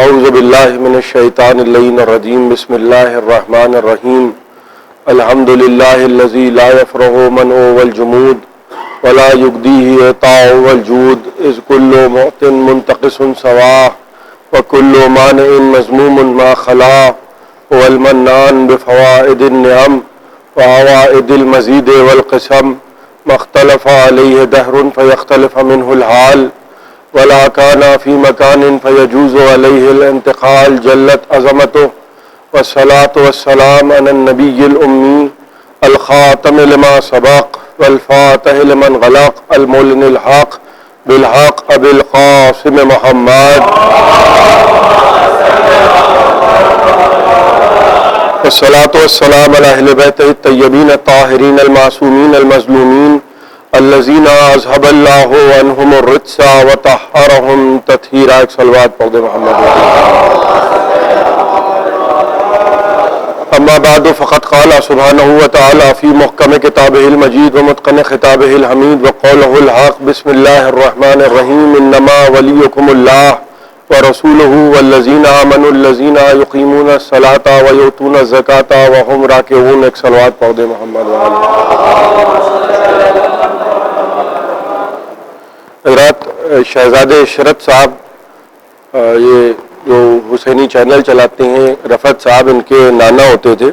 اعوذ باللہ من الشیطان اللعین الرجیم بسم اللہ الرحمن الرحیم الحمد للہ الذی لا یفرغ منع والجمود ولا یغدیہ عطاء والجود اذ کل معط منتقص سواہ وکل مانع مذموم ما خلا والمنان بفوائد النعم وعوائد المزید والقسم ما اختلف علیہ دہر فیختلف منہ الحال ولا كان في مكان فيجوز عليه الانتقال جلت عظمته والصلاة والسلام على النبي الأمي الخاتم لما سبق والفاتح لمن غلق المعلن الحق بالحق أبي القاسم محمد والصلاة والسلام على أهل بيته الطيبين الطاهرين المعصومين المظلومين الذين اذهب الله عنهم الرجس وطهرهم تطهيرا. ایک صلوات پڑھ دے محمد. اما بعد فقد قال سبحانه وتعالى في محكم كتابه المجيد ومتقن خطابه الحميد وقوله الحق بسم الله الرحمن الرحيم انما وليكم الله ورسوله والذين آمنوا الذين يقيمون الصلاة ويؤتون الزكاة وهم راكعون. ایک صلوات پڑھ دے محمد. حضرات شہزاد عشرت صاحب یہ جو حسینی چینل چلاتے ہیں، رفعت صاحب ان کے نانا ہوتے تھے،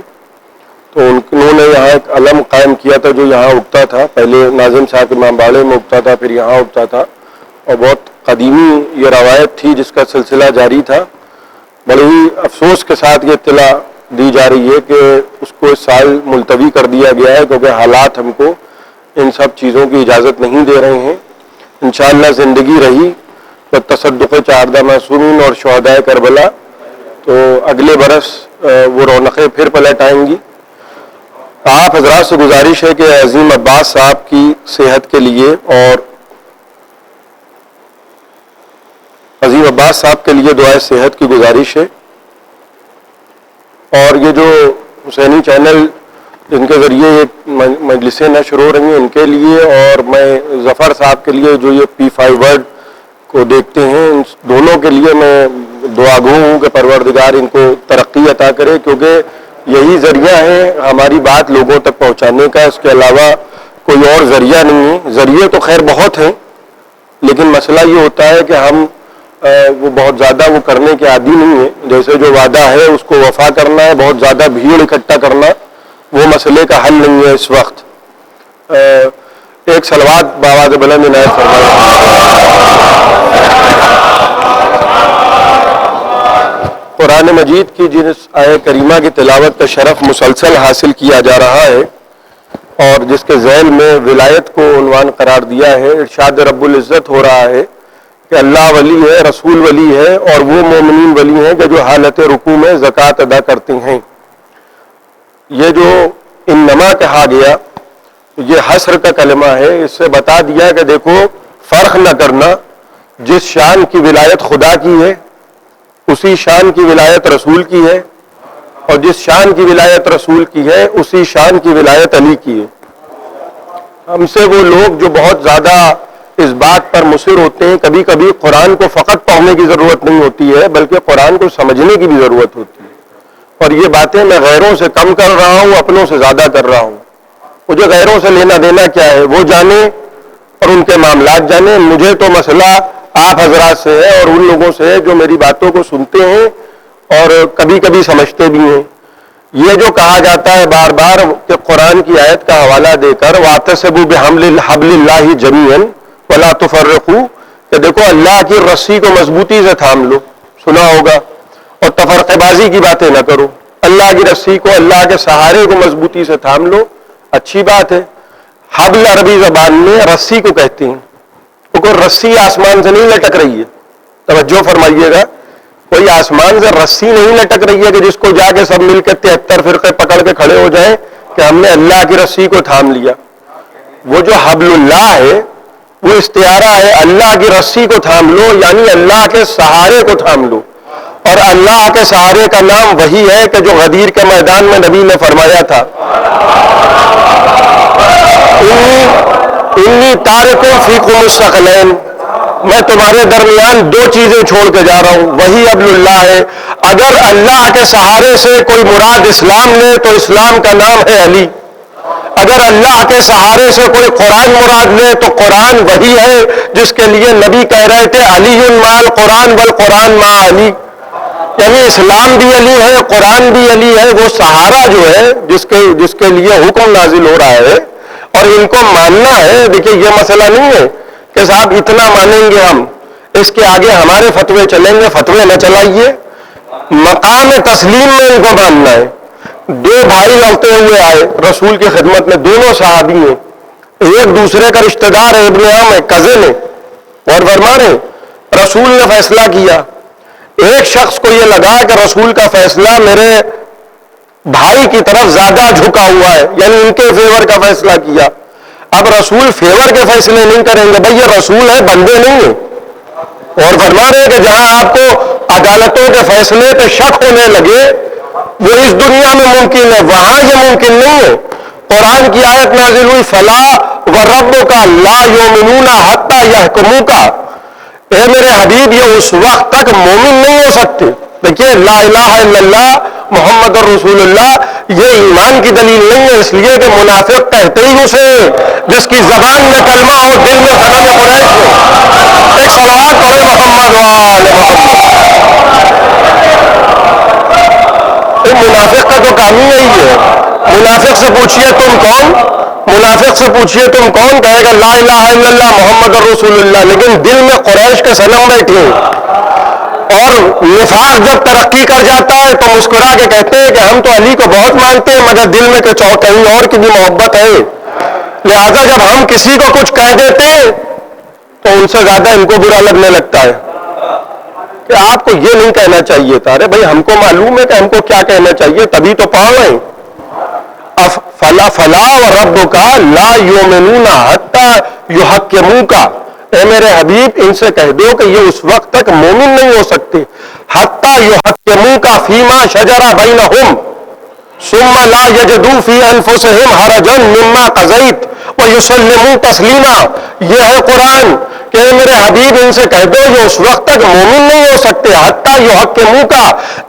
تو انہوں نے یہاں ایک علم قائم کیا تھا جو یہاں اگتا تھا. پہلے ناظم صاحب امام باڑے میں اگتا تھا، پھر یہاں اگتا تھا، اور بہت قدیمی یہ روایت تھی جس کا سلسلہ جاری تھا. بڑے ہی افسوس کے ساتھ یہ اطلاع دی جا رہی ہے کہ اس کو اس سال ملتوی کر دیا گیا ہے کیونکہ حالات ہم کو ان سب چیزوں کی اجازت نہیں دے رہے ہیں. انشاءاللہ زندگی رہی تو تصدق چاردہ معصومین اور شہدائے کربلا تو اگلے برس وہ رونقیں پھر پلٹ آئیں گی. آپ حضرات سے گزارش ہے کہ عظیم عباس صاحب کی صحت کے لیے اور عظیم عباس صاحب کے لیے دعائے صحت کی گزارش ہے. اور یہ جو حسینی چینل جن کے ذریعے یہ مجلسیں نشر ہو رہی ہیں ان کے لیے، اور میں ظفر صاحب کے لیے جو یہ P5 ورڈ کو دیکھتے ہیں، ان دونوں کے لیے میں دعا گو ہوں کہ پروردگار ان کو ترقی عطا کرے، کیونکہ یہی ذریعہ ہے ہماری بات لوگوں تک پہنچانے کا. اس کے علاوہ کوئی اور ذریعہ نہیں ہے. ذریعے تو خیر بہت ہیں، لیکن مسئلہ یہ ہوتا ہے کہ ہم وہ بہت زیادہ وہ کرنے کے عادی نہیں ہیں. جیسے جو وعدہ ہے اس کو وفا کرنا ہے، بہت زیادہ بھیڑ اکٹھا کرنا وہ مسئلے کا حل نہیں ہے اس وقت. ایک صلوات بآواز بلند عنایت فرمائیں. قرآن مجید کی جس آیہ کریمہ کی تلاوت کا شرف مسلسل حاصل کیا جا رہا ہے اور جس کے ذیل میں ولایت کو عنوان قرار دیا ہے، ارشاد رب العزت ہو رہا ہے کہ اللہ ولی ہے، رسول ولی ہے، اور وہ مومنین ولی ہیں کہ جو حالت رکوع میں زکوٰۃ ادا کرتے ہیں. یہ جو انما کہا گیا یہ حصر کا کلمہ ہے. اس سے بتا دیا کہ دیکھو فرق نہ کرنا، جس شان کی ولایت خدا کی ہے اسی شان کی ولایت رسول کی ہے، اور جس شان کی ولایت رسول کی ہے اسی شان کی ولایت علی کی ہے. ہم سے وہ لوگ جو بہت زیادہ اس بات پر مصر ہوتے ہیں، کبھی کبھی قرآن کو فقط پڑھنے کی ضرورت نہیں ہوتی ہے بلکہ قرآن کو سمجھنے کی بھی ضرورت ہوتی ہے. اور یہ باتیں میں غیروں سے کم کر رہا ہوں، اپنوں سے زیادہ کر رہا ہوں. مجھے غیروں سے لینا دینا کیا ہے وہ جانے اور ان کے معاملات جانے. مجھے تو مسئلہ آپ حضرات سے ہے اور ان لوگوں سے ہے جو میری باتوں کو سنتے ہیں اور کبھی کبھی سمجھتے بھی ہیں. یہ جو کہا جاتا ہے بار بار کہ قرآن کی آیت کا حوالہ دے کر وَاعْتَصِمُوا بِحَبْلِ اللَّهِ جَمِيعًا وَلَا تُفَرِّقُوا، کہ دیکھو اللہ کی رسی کو مضبوطی سے تھام لو، سنا ہوگا، اور تفرقہ بازی کی باتیں نہ کرو. اللہ کی رسی کو، اللہ کے سہارے کو مضبوطی سے تھام لو. اچھی بات ہے. حبل عربی زبان میں رسی کو کہتے ہیں. کیونکہ رسی آسمان سے نہیں لٹک رہی ہے، توجہ فرمائیے گا، کوئی آسمان سے رسی نہیں لٹک رہی ہے کہ جس کو جا کے سب مل کے 73 فرقے پکڑ کے کھڑے ہو جائیں کہ ہم نے اللہ کی رسی کو تھام لیا. وہ جو حبل اللہ ہے وہ استعارہ ہے. اللہ کی رسی کو تھام لو یعنی اللہ کے سہارے کو تھام لو. اور اللہ کے سہارے کا نام وہی ہے کہ جو غدیر کے میدان میں نبی نے فرمایا تھا، انی تارکم فیکم الثقلین، میں تمہارے درمیان دو چیزیں چھوڑ کے جا رہا ہوں، وہی حبل اللہ ہے۔ اگر اللہ کے سہارے سے کوئی مراد اسلام لے تو اسلام کا نام ہے علی، اگر اللہ کے سہارے سے کوئی قرآن مراد لے تو قرآن وہی ہے جس کے لیے نبی کہہ رہے تھے علی مال قرآن والقرآن مع علی، یعنی اسلام بھی علی ہے، قرآن بھی علی ہے۔ وہ سہارا جو ہے جس کے لیے حکم نازل ہو رہا ہے اور ان کو ماننا ہے۔ دیکھیے یہ مسئلہ نہیں ہے کہ صاحب اتنا مانیں گے ہم، اس کے آگے ہمارے فتوے چلیں گے، فتوے نہ چلائیے، مقام تسلیم میں ان کو ماننا ہے۔ دو بھائی لڑتے ہوئے آئے رسول کی خدمت میں، دونوں صحابی ہیں، ایک دوسرے کا رشتہ دار ہے، ابن عم ہے، کزن ہے، اور فرما رہے رسول نے فیصلہ کیا۔ ایک شخص کو یہ لگا کہ رسول کا فیصلہ میرے بھائی کی طرف زیادہ جھکا ہوا ہے، یعنی ان کے فیور کا فیصلہ کیا۔ اب رسول فیور کے فیصلے نہیں کریں گے، بھئی یہ رسول ہے، بندے نہیں ہیں۔ اور فرما رہے کہ جہاں آپ کو عدالتوں کے فیصلے پہ شک ہونے لگے وہ اس دنیا میں ممکن ہے، وہاں یہ ممکن نہیں ہے۔ قرآن کی آیت نازل ہوئی فلا وربک لا یؤمنون حتی یحکموک، اے میرے حبیب یہ اس وقت تک مومن نہیں ہو سکتے۔ دیکھیے لا الہ الا اللہ محمد رسول اللہ یہ ایمان کی دلیل نہیں ہے، اس لیے کہ منافق کہتے ہی اسے جس کی زبان میں کلمہ ہو دل میں غضب قریش ہو۔ ایک صلوات پڑھے محمد وآل محمد۔ منافق کا تو کام ہی یہی ہے، منافق سے پوچھئے تم کون، منافق سے پوچھئے تم کون، کہے گا لا الہ الا اللہ محمد رسول اللہ، لیکن دل میں قریش کے صنم بیٹھے ہیں۔ اور نفاق جب ترقی کر جاتا ہے تو مسکرا کے کہتے ہیں کہ ہم تو علی کو بہت مانتے ہیں مگر دل میں کہیں اور کی بھی محبت ہے، لہذا جب ہم کسی کو کچھ کہہ دیتے ہیں تو ان سے زیادہ ان کو برا لگنے لگتا ہے کہ آپ کو یہ نہیں کہنا چاہیے تھا۔ ارے بھائی ہم کو معلوم ہے کہ ہم کو کیا کہنا چاہیے، تبھی تو پڑھ رہے ہیں۔ فلا وربک لا یؤمنون حتی یحکموک، اے میرے حبیب ان سے کہہ دو کہ یہ اس وقت تک مومن نہیں ہو سکتے حتی یحکموک فیما شجر بینہم ثم لا یجدوا فی انفسہم حرجا مما قضیت ویسلموا تسلیما۔ یہ ہے قرآن کہ اے میرے حبیب ان سے کہہ دو یہ اس وقت تک مومن نہیں ہو سکتے حتی یحکموک،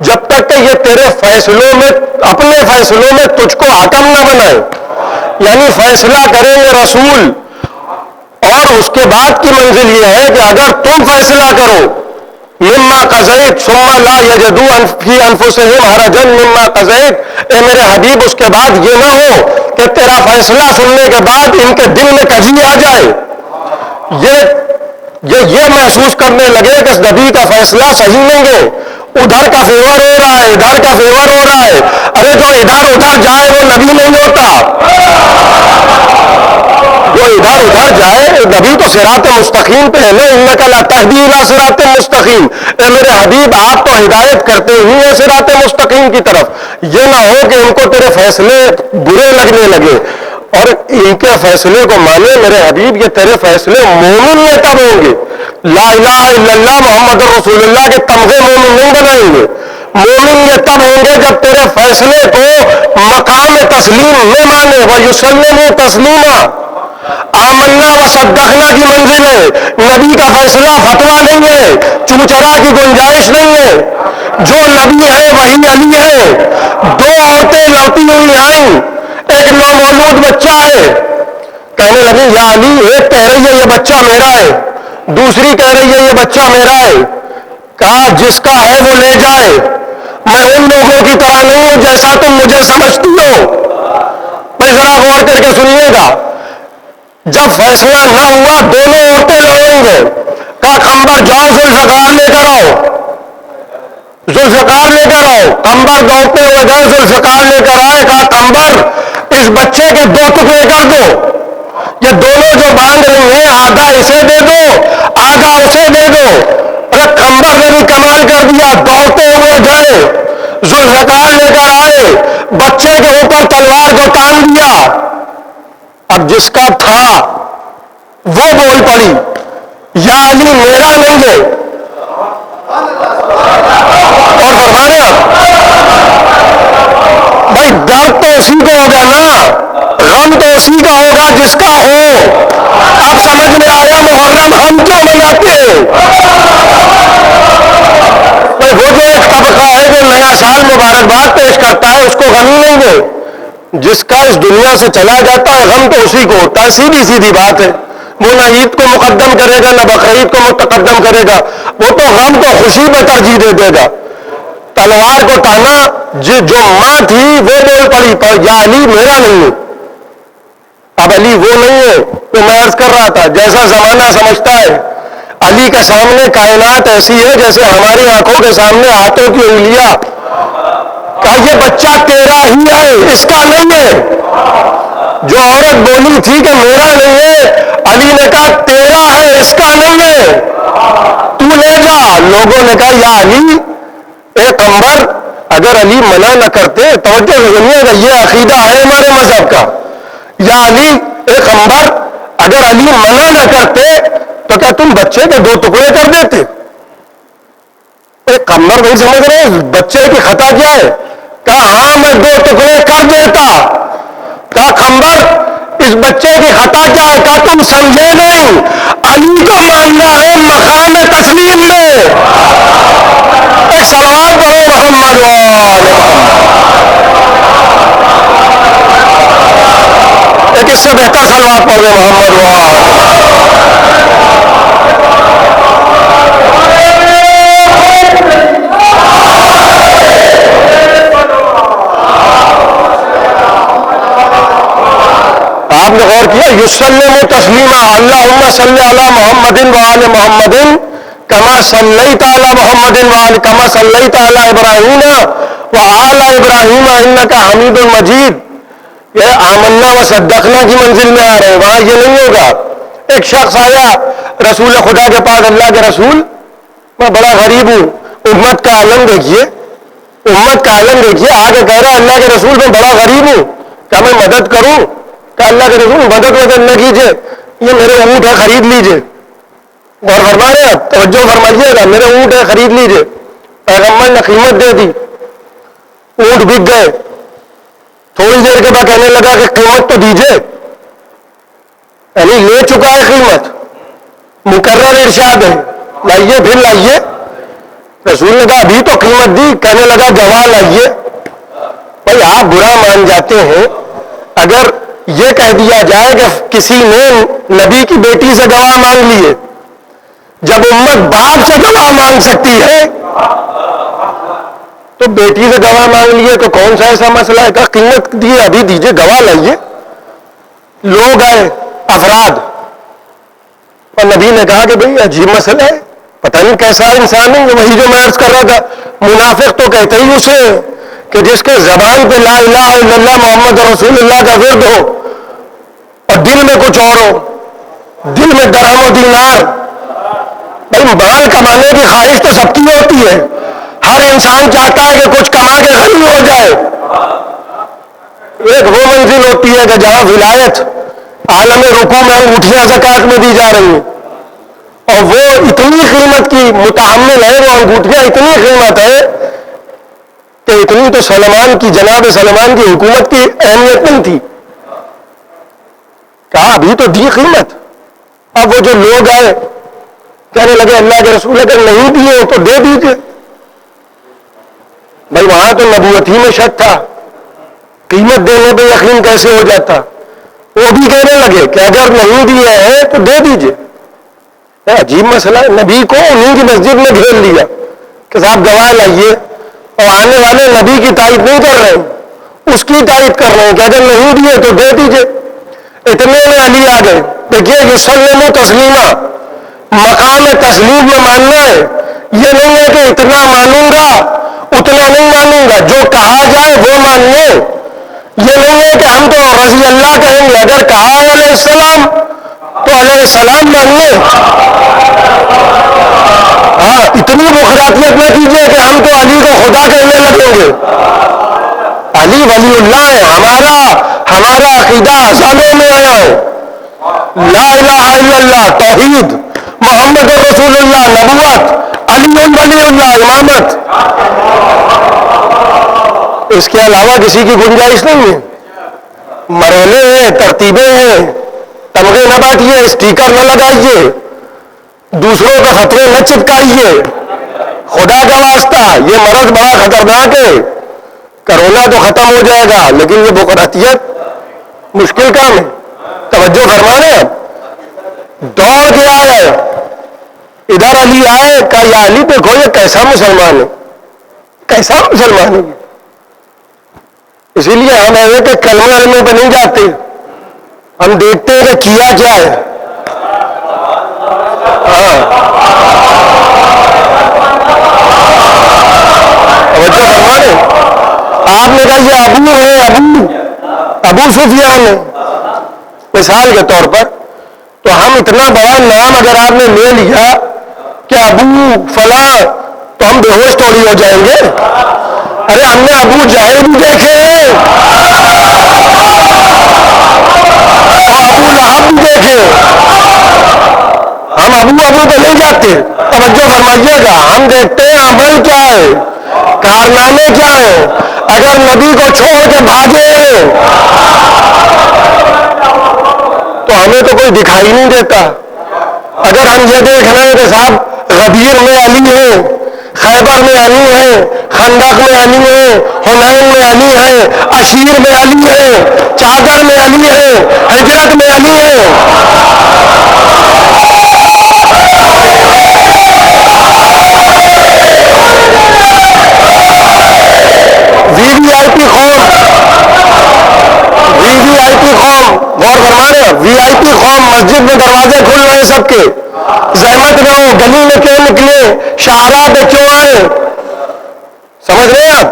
جب تک کہ یہ تیرے فیصلوں میں اپنے فیصلوں میں تجھ کو حکم نہ بنائے، یعنی فیصلہ کریں گے رسول، اور اس کے بعد کی منزل یہ ہے کہ اگر تم فیصلہ کرو مما قضیت ثم لا یجدوا فی انفسہم حرجا مما قضیت، اے میرے حبیب اس کے بعد یہ نہ ہو کہ تیرا فیصلہ سننے کے بعد ان کے دل میں کجی آ جائے، یہ محسوس کرنے لگے کہ نبی کا فیصلہ صحیح نہیں ہے، ادھر کا فیور ہو رہا ہے، ادھر کا فیور ہو رہا ہے۔ ارے جو ادھر جائے وہ نبی نہیں ہوتا، جو ادھر جائے نبی تو صراط مستقیم پہ ہے نا، انک لا تہدی الی صراط مستقیم، اے میرے حبیب آپ تو ہدایت کرتے ہی ہیں صراط مستقیم کی طرف، یہ نہ ہو کہ ان کو تیرے فیصلے برے لگنے لگے اور ان کے فیصلے کو مانے۔ میرے حبیب یہ تیرے فیصلے مومن یہ تب ہوں گے، لا الہ الا اللہ محمد رسول اللہ کے تمغے مومن نہیں بنائیں گے، مومن یہ تب ہوں گے جب تیرے فیصلے کو مقام تسلیم میں مانے، وَيُسَلِّمُوا تَسْلِيمًا۔ آمنا و صدقنا کی منزل ہے، نبی کا فیصلہ فتویٰ نہیں ہے، چوچرا کی گنجائش نہیں ہے، جو نبی ہے وہی علی ہے۔ دو عورتیں لوٹی ہوئی آئیں، ایک نومولود بچہ ہے، کہنے لگی یا علی، ایک کہہ رہی ہے یہ بچہ میرا ہے، دوسری کہہ رہی ہے یہ بچہ میرا ہے۔ کہا جس کا ہے وہ لے جائے، میں ان لوگوں کی طرح نہیں ہوں جیسا تم مجھے سمجھتی ہو۔ میں ذرا غور کر کے سنیے گا، جب فیصلہ نہ ہوا دونوں عورتیں لڑیں گے، کہا قمبر جاؤ ذوالفقار لے کر آؤ، ذوالفقار لے کر آؤ، قمبر دوڑتے ہوئے گئے، ذوالفقار لے کر آئے، کہا قمبر اس بچے کے دو ٹکڑے کر دو، یہ دونوں جو باندھ رہی ہیں آدھا اسے دے دو آدھا اسے دے دو۔ ارے قمبر نے بھی کمال کر دیا، دوڑتے ہوئے گئے، ذوالفقار لے کر آئے، بچے کے اوپر تلوار کو تان دیا۔ اب جس کا تھا وہ بول پڑی یا علی میرا نہیں ہے، اور فرمایا بھائی درد تو اسی کو ہوگا نا، غم تو اسی کا ہوگا جس کا ہو۔ اب سمجھ میں آیا محرم ہم کیوں مناتے ہیں، دنیا سے چلا جاتا ہے غم تو اسی کو ہوتا ہے، سیدھی بات ہے. وہ نہ عید کو مقدم کرے گا نہ بقرعید کو متقدم کرے گا، وہ تو غم کو خوشی پہ ترجیح دے دے گا. تلوار کو تانا جو ماں تھی وہ بول پڑی پر یا علی میرا نہیں ہے. اب علی وہ نہیں ہے تو میں عرض کر رہا تھا جیسا زمانہ سمجھتا ہے علی کے سامنے کائنات ایسی ہے جیسے ہماری آنکھوں کے سامنے ہاتھوں کی انگلیاں. کہا یہ بچہ تیرا ہی ہے، اس کا نہیں ہے. جو عورت بولی تھی کہ میرا نہیں ہے، علی نے کہا تیرا ہے، اس کا نہیں ہے، تو لے جا. لوگوں نے کہا یا علی اے قمبر، اگر علی منع نہ کرتے توجہ لگنی ہے، یہ عقیدہ ہے ہمارے مذہب کا. یا علی اے قمبر، اگر علی منع نہ کرتے تو کیا تم بچے کے 2 ٹکڑے کر دیتے؟ ایک قمبر نہیں سمجھ رہے بچے کی خطا کیا ہے. کہا ہاں میں 2 ٹکڑے کر دیتا. کہا قمبر اس بچے کی خطا کیا ہے؟ کہا تم سمجھے نہیں، علی کو ماننا ہے مقام تسلیم میں. ایک صلوات پڑھو محمد وآل محمد. ایک اس سے بہتر صلوات پڑھو محمد وآل. آپ نے غور کیا یسلم تسلیما اللہم صلی علی محمد وآل محمد کما صلیت علی محمد وآل کما صلیت علی ابراہیم وآل ابراہیم انک حمید مجید. یہ آمنا و صدقنا کی منزل میں آ رہے ہیں، وہاں یہ نہیں ہوگا. ایک شخص آیا رسول خدا کے پاس، اللہ کے رسول میں بڑا غریب ہوں، امت کا عالم دیکھیے، امت کا عالم دیکھیے. آگے کہہ رہا اللہ کے رسول میں بڑا غریب ہوں، کیا میں مدد کروں؟ کہ اللہ کے رسول مدد نہ کیجیے، یہ میرے اونٹ ہے خرید لیجیے. اور فرما رہے ہیں توجہ فرمائیے گا، میرے اونٹ ہے خرید لیجیے. پیغمبر نے قیمت دے دی، اونٹ بک گئے. تھوڑی دیر کے بعد کہنے لگا کہ قیمت تو دیجیے، یعنی لے چکا ہے قیمت، مقرر ارشاد ہے لائیے پھر لائیے. رسول نے کہا ابھی تو قیمت دی. کہنے لگا گواہ لائیے. بھائی آپ برا مان جاتے ہیں اگر یہ کہہ دیا جائے کہ کسی نے نبی کی بیٹی سے گواہ مانگ لیے، جب امت باپ سے گواہ مانگ سکتی ہے تو بیٹی سے گواہ مانگ لیے تو کون سا ایسا مسئلہ ہے؟ کہ قیمت دی ابھی دیجیے، گواہ لائیے. لوگ آئے افراد اور نبی نے کہا کہ بھئی عجیب مسئلہ ہے، پتہ نہیں کیسا انسان ہے. وہی جو میں عرض کر رہا تھا، منافق تو کہتے ہی اسے کہ جس کے زبان پہ لا الہ الا اللہ محمد رسول اللہ کا ورد ہو اور دل میں کچھ اور ہو، دل میں درہم و دینار. بھائی مال کمانے کی خواہش تو سب کی ہوتی ہے، ہر انسان چاہتا ہے کہ کچھ کما کے غنی ہو جائے. ایک وہ منزل ہوتی ہے کہ جہاں ولایت عالم رکوع میں انگوٹھیاں زکات میں دی جا رہی ہیں، اور وہ اتنی قیمت کی متحمل ہے، وہ انگوٹھیاں اتنی قیمت ہے کہ اتنی تو سلمان کی، جناب سلمان کی حکومت کی اہمیت نہیں تھی. کہا ابھی تو دی قیمت. اب وہ جو لوگ آئے کہنے لگے اللہ کے رسول اگر نہیں دیے تو دے دیجیے. بھائی وہاں تو نبوت ہی میں شک تھا، قیمت دینے پہ یقین کیسے ہو جاتا؟ وہ بھی کہنے لگے کہ اگر نہیں دیے ہیں تو دے دیجیے. عجیب مسئلہ ہے. نبی کو انہیں کی مسجد میں گھیر لیا کہ صاحب گواہ لائیے، اور آنے والے نبی کی تائید نہیں کر رہے ہیں، اس کی تائید کر رہے ہیں کہ اگر نہیں دیے تو دے دیجیے. اتنے میں علی آ گئے. دیکھیے یسلم تسلیما، مقام تسلیم میں ماننا ہے. یہ نہیں ہے کہ اتنا مانوں گا اتنا نہیں مانوں گا، جو کہا جائے وہ ماننے. یہ نہیں ہے کہ ہم تو رضی اللہ کہیں گے، اگر کہا علیہ السلام تو علیہ السلام ماننے. ہاں اتنی مخراطیت نہ کیجیے کہ ہم تو علی کو خدا کہنے لگیں گے. علی ولی اللہ ہے، ہمارا عقیدہ ازالوں میں آیا ہے. لا الہ الا اللہ توحید، محمد رسول اللہ نبوت، علی ولی اللہ امامت. اس کے علاوہ کسی کی گنجائش نہیں ہے. مرحلے ہیں، ترتیبیں ہیں، تمغے نہ بانٹیے، اسٹیکر نہ لگائیے، دوسروں کو خطرے نہ چپکائیے. خدا کا واسطہ یہ مرض بڑا خطرناک ہے. کرونا تو ختم ہو جائے گا لیکن یہ بقراتیت مشکل کام ہے. توجہ فرما رہے ہیں. دوڑ کے آئے, ادھر علی آئے, کہا یا علی دیکھو یہ کیسا مسلمان ہے, کیسا مسلمان ہے. اسی لیے ہم ایسے کہ کلمے پہ نہیں جاتے, ہم دیکھتے ہیں کہ کیا کیا ہے. توجہ فرما رہے. آپ نے کہا یہ ابو ہے, ابو سفیان ہے مثال کے طور پر, تو ہم اتنا بڑا نام اگر آپ نے لے لیا کہ ابو فلاں, تو ہم بے ہوش تھوڑی ہو جائیں گے. ارے ہم نے ابو جہل بھی دیکھے ہیں, ابو لہب بھی دیکھے. ہم ابو پہ نہیں جاتے. توجہ فرمائیے گا. ہم دیکھتے ہیں عمل کیا ہے, کارنامے کیا ہیں. اگر نبی کو چھوڑ کے بھاگے تو ہمیں تو کوئی دکھائی نہیں دیتا. اگر ہم یہ دیکھ رہے ہیں کہ صاحب غدیر میں علی ہے, خیبر میں علی ہے, خندق میں علی ہے, حنین میں علی ہے, عشیر میں علی ہے, چادر میں علی ہے, ہجرت میں علی ہے. VIP قوم, VIP قوم, غور فرما رہے ہیں, VIP قوم. مسجد میں دروازے کھل رہے ہیں سب کے, زحمت نہ ہو, گلی میں کیوں نکلے, شاہراہ پہ کیوں آئے. سمجھ رہے ہیں آپ.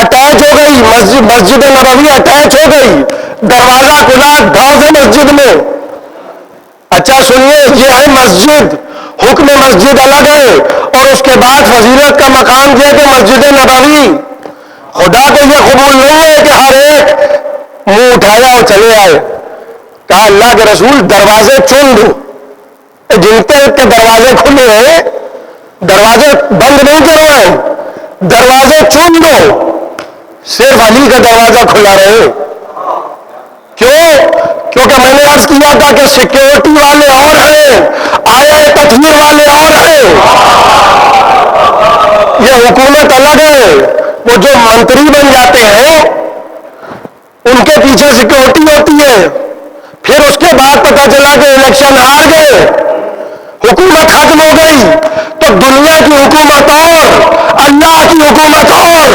اٹیچ ہو گئی مسجد نبوی, اٹیچ ہو گئی, دروازہ کھلا, دھاؤ سے مسجد میں. اچھا سنیے, یہ ہے مسجد, حکم مسجد الگ ہے, اور اس کے بعد فضیلت کا مقام یہ کہ مسجد نبوی. خدا کو یہ قبول نہیں ہے کہ ہر ایک منہ اٹھایا اور چلے آئے. کہا اللہ کے رسول دروازے چن دو, جن کے دروازے کھلے ہیں دروازے بند نہیں کروائے, دروازے چن دو, صرف علی کا دروازہ کھلا رہے. کیوں؟ کیونکہ میں نے عرض کیا تھا کہ سیکیورٹی والے اور ہیں, آیا تطہیر والے اور ہیں. یہ حکومت الگ ہے. وہ جو منتری بن جاتے ہیں ان کے پیچھے سیکیورٹی ہوتی ہے, پھر اس کے بعد پتہ چلا کہ الیکشن ہار گئے, حکومت ختم ہو گئی, تو دنیا کی حکومت اور اللہ کی حکومت اور.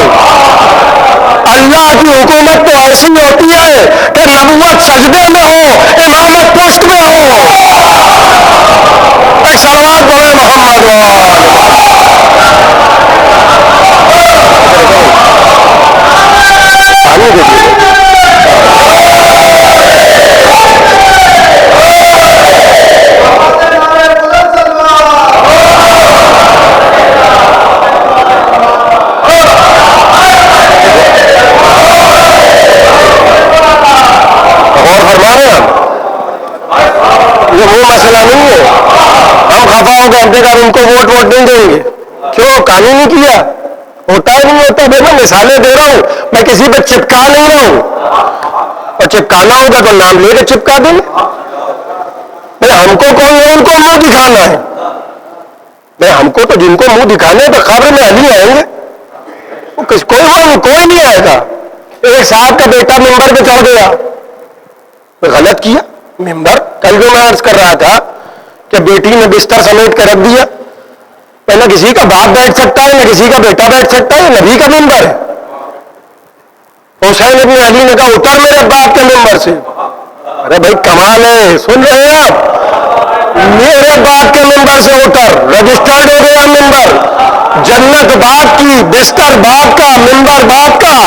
اللہ کی حکومت تو ایسی ہوتی ہے کہ نبوت سجدے میں ہو, امامت پشت میں ہو. ایک صلوات پڑھے محمد مسئلہ نہیں ہے. ہم خفا ہو کے ہم ان کو ووٹ نہیں دیں گے. کیوں؟ قانون نہیں کیا, ہوتا ہی نہیں ہوتا. میں مثالیں دے رہا ہوں, میں کسی پہ چپکا نہیں رہا ہوں. اور چپکانا ہوگا تو نام لے کے چپکا دیں گے. ہم کو کون ہے ان کو منہ دکھانا ہے؟ ہم کو تو جن کو منہ دکھانا ہے تو قبر میں علی آئیں گے, کوئی نہیں آئے گا. ایک صاحب کا بیٹا ممبر پہ چڑھ گیا, غلط کیا. ممبر کل جو میں عرض کر رہا تھا کہ بیٹی نے بستر سمیٹ کر رکھ دیا. نہ کسی کا باپ بیٹھ سکتا ہے, نہ کسی کا بیٹا بیٹھ سکتا ہے, نبی کا ممبر ہے. حسین ابن علی نے کہا اتر میرے باپ کے ممبر سے. ارے بھائی کمال ہے, سن رہے ہیں آپ, میرے باپ کے ممبر سے اتر. رجسٹرڈ ہو گیا ممبر. جنت باپ کی, بستر باپ کا, ممبر باپ کا.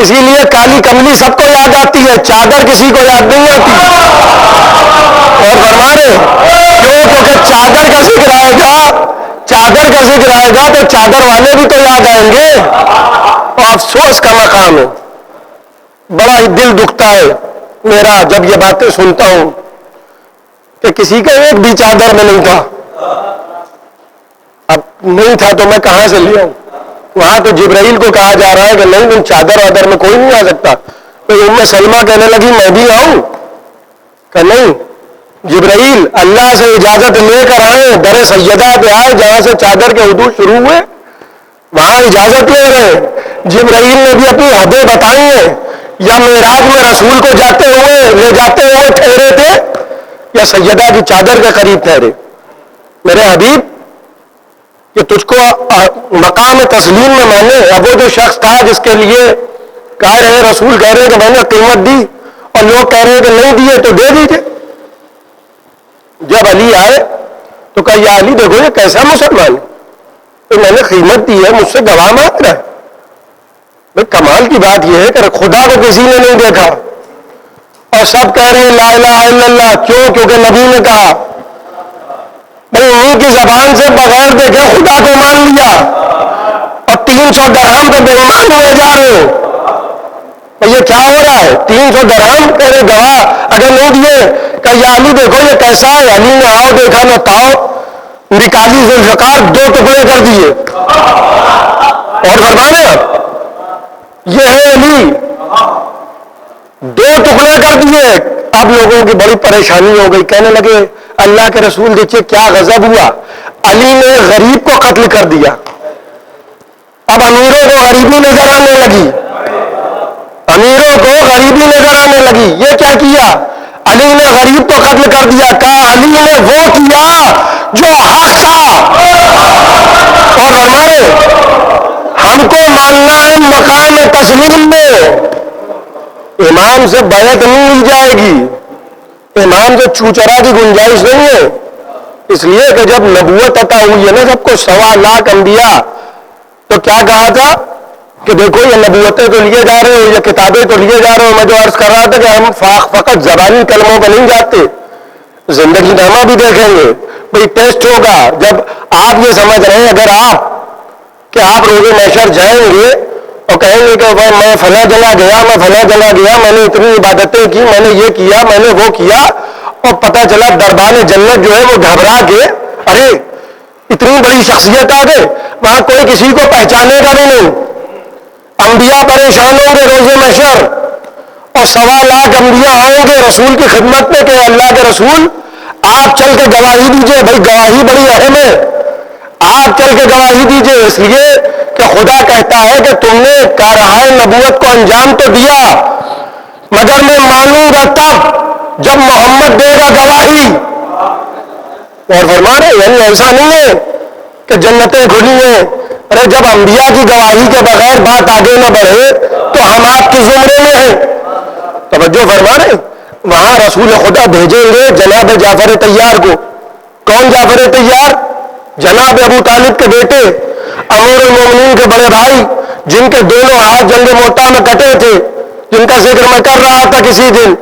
اسی لیے کالی کملی سب کو یاد آتی ہے, چادر کسی کو یاد نہیں آتی. اور فرما رہے کیوں؟ کیونکہ چادر کا ذکر آئے گا, چادر کا ذکر آئے گا تو چادر والے بھی تو یاد آئیں گے. اور افسوس کا مقام ہے, بڑا ہی دل دکھتا ہے میرا جب یہ باتیں سنتا ہوں کہ کسی کا ایک بھی چادر میں نہیں تھا. اب نہیں تھا تو میں کہاں سے لیا ہوں؟ وہاں تو جبرائیل کو کہا جا رہا ہے کہ نہیں ان چادر وادر میں کوئی نہیں آ سکتا. تو ام سلمہ کہنے لگی میں بھی آؤں. کہ نہیں, جبرائیل اللہ سے اجازت لے کر آئے, در سیدہ پہ آئے جہاں سے چادر کے حدود شروع ہوئے, وہاں اجازت لے رہے. جبرائیل نے بھی اپنی حدیں بتائی ہیں. یا معراج میں رسول کو لے جاتے ہوئے ٹھہرے تھے یا سیدہ کی چادر کے قریب ٹھہرے؟ میرے حبیب کہ تجھ کو مقام تسلیم میں مانے. اب وہ جو شخص تھا جس کے لیے کہہ رہے رسول کہہ رہے کہ میں نے قیمت دی اور لوگ کہہ رہے کہ نہیں دیے تو دے دیجیے. جب علی آئے تو کہا یا علی دیکھو یہ کیسا مسلمان ہے، تو میں نے قیمت دی ہے، مجھ سے گواہ مانگ رہا ہے. بھائی کمال کی بات یہ ہے کہ خدا کو کسی نے نہیں دیکھا اور سب کہہ رہے ہیں لا الہ الا اللہ. کیوں؟ کیونکہ نبی نے کہا. بھائی انہیں کی زبان سے بغیر دیکھے خدا کو مان لیا اور 300 درہم پہ بے ایمان ہوئے جا رہے ہو. یہ کیا ہو رہا ہے؟ 300 درہم کہہ رہے گواہ اگر نہیں دیے کہ یا علی دیکھو یہ کیسا ہے. علی نے آؤ دیکھا نہ تاؤ نکالی ذوالفقار 2 ٹکڑے کر دیے. اور فرما رہے ہیں یہ ہے علی، 2 ٹکڑے کر دیے. اب لوگوں کی بڑی پریشانی ہو گئی، کہنے لگے اللہ کے رسول دیکھیے کیا غضب ہوا، علی نے غریب کو قتل کر دیا. اب امیروں کو غریبی نظر آنے لگی، امیروں کو غریبی نظر آنے لگی. یہ کیا کیا؟ علی نے غریب کو قتل کر دیا. کہا علی نے وہ کیا جو حق تھا. اور ہمارے ہم کو ماننا ہے مقام تسلیم میں. امام سے بیعت نہیں مل جائے گی، امام سے چوچرا کی گنجائش نہیں ہے. اس لیے کہ جب نبوت عطا ہوئی ہے نا سب کو 1.25 لاکھ انبیاء، تو کیا کہا تھا کہ دیکھو یہ نبوتیں تو لیے جا رہے ہو، یہ کتابیں تو لیے جا رہے ہو. میں جو عرض کر رہا تھا کہ ہم فقط زبانی کلموں پہ نہیں جاتے، زندگی نامہ بھی دیکھیں گے. بھئی ٹیسٹ ہوگا جب آپ یہ سمجھ رہے ہیں اگر آپ روز محشر جائیں گے اور کہیں گے کہ میں فلاں جگہ گیا، میں فلاں جگہ گیا، میں نے اتنی عبادتیں کی، میں نے یہ کیا، میں نے وہ کیا، اور پتہ چلا دربان جنت جو ہے وہ گھبرا کے ارے اتنی بڑی شخصیت آ گئے، وہاں کوئی کسی کو پہچانے گا بھی نہیں. انبیاء پریشان ہوں گے روز محشر اور 1.25 لاکھ انبیاء آئیں گے رسول کی خدمت میں کہ اللہ کے رسول آپ چل کے گواہی دیجئے. بھائی گواہی بڑی اہم ہے، آپ چل کے گواہی دیجئے. اس لیے کہ خدا کہتا ہے کہ تم نے کارہائے نبوت کو انجام تو دیا مگر میں مانوں گا تب جب محمد دے گا گواہی. اور فرما رہے یعنی ایسا نہیں ہے کہ جنتیں کھلی ہیں. ارے جب انبیاء کی گواہی کے بغیر بات آگے نہ بڑھے تو ہم آپ کے زمرے میں ہیں. توجہ فرما رہے وہاں رسول خدا بھیجیں گے جناب جعفر طیار کو. کون جعفر طیار؟ جناب ابو طالب کے بیٹے، امیر المومنین کے بڑے بھائی، جن کے دونوں ہاتھ جنگ موتا میں کٹے تھے، جن کا ذکر میں کر رہا تھا کسی دن.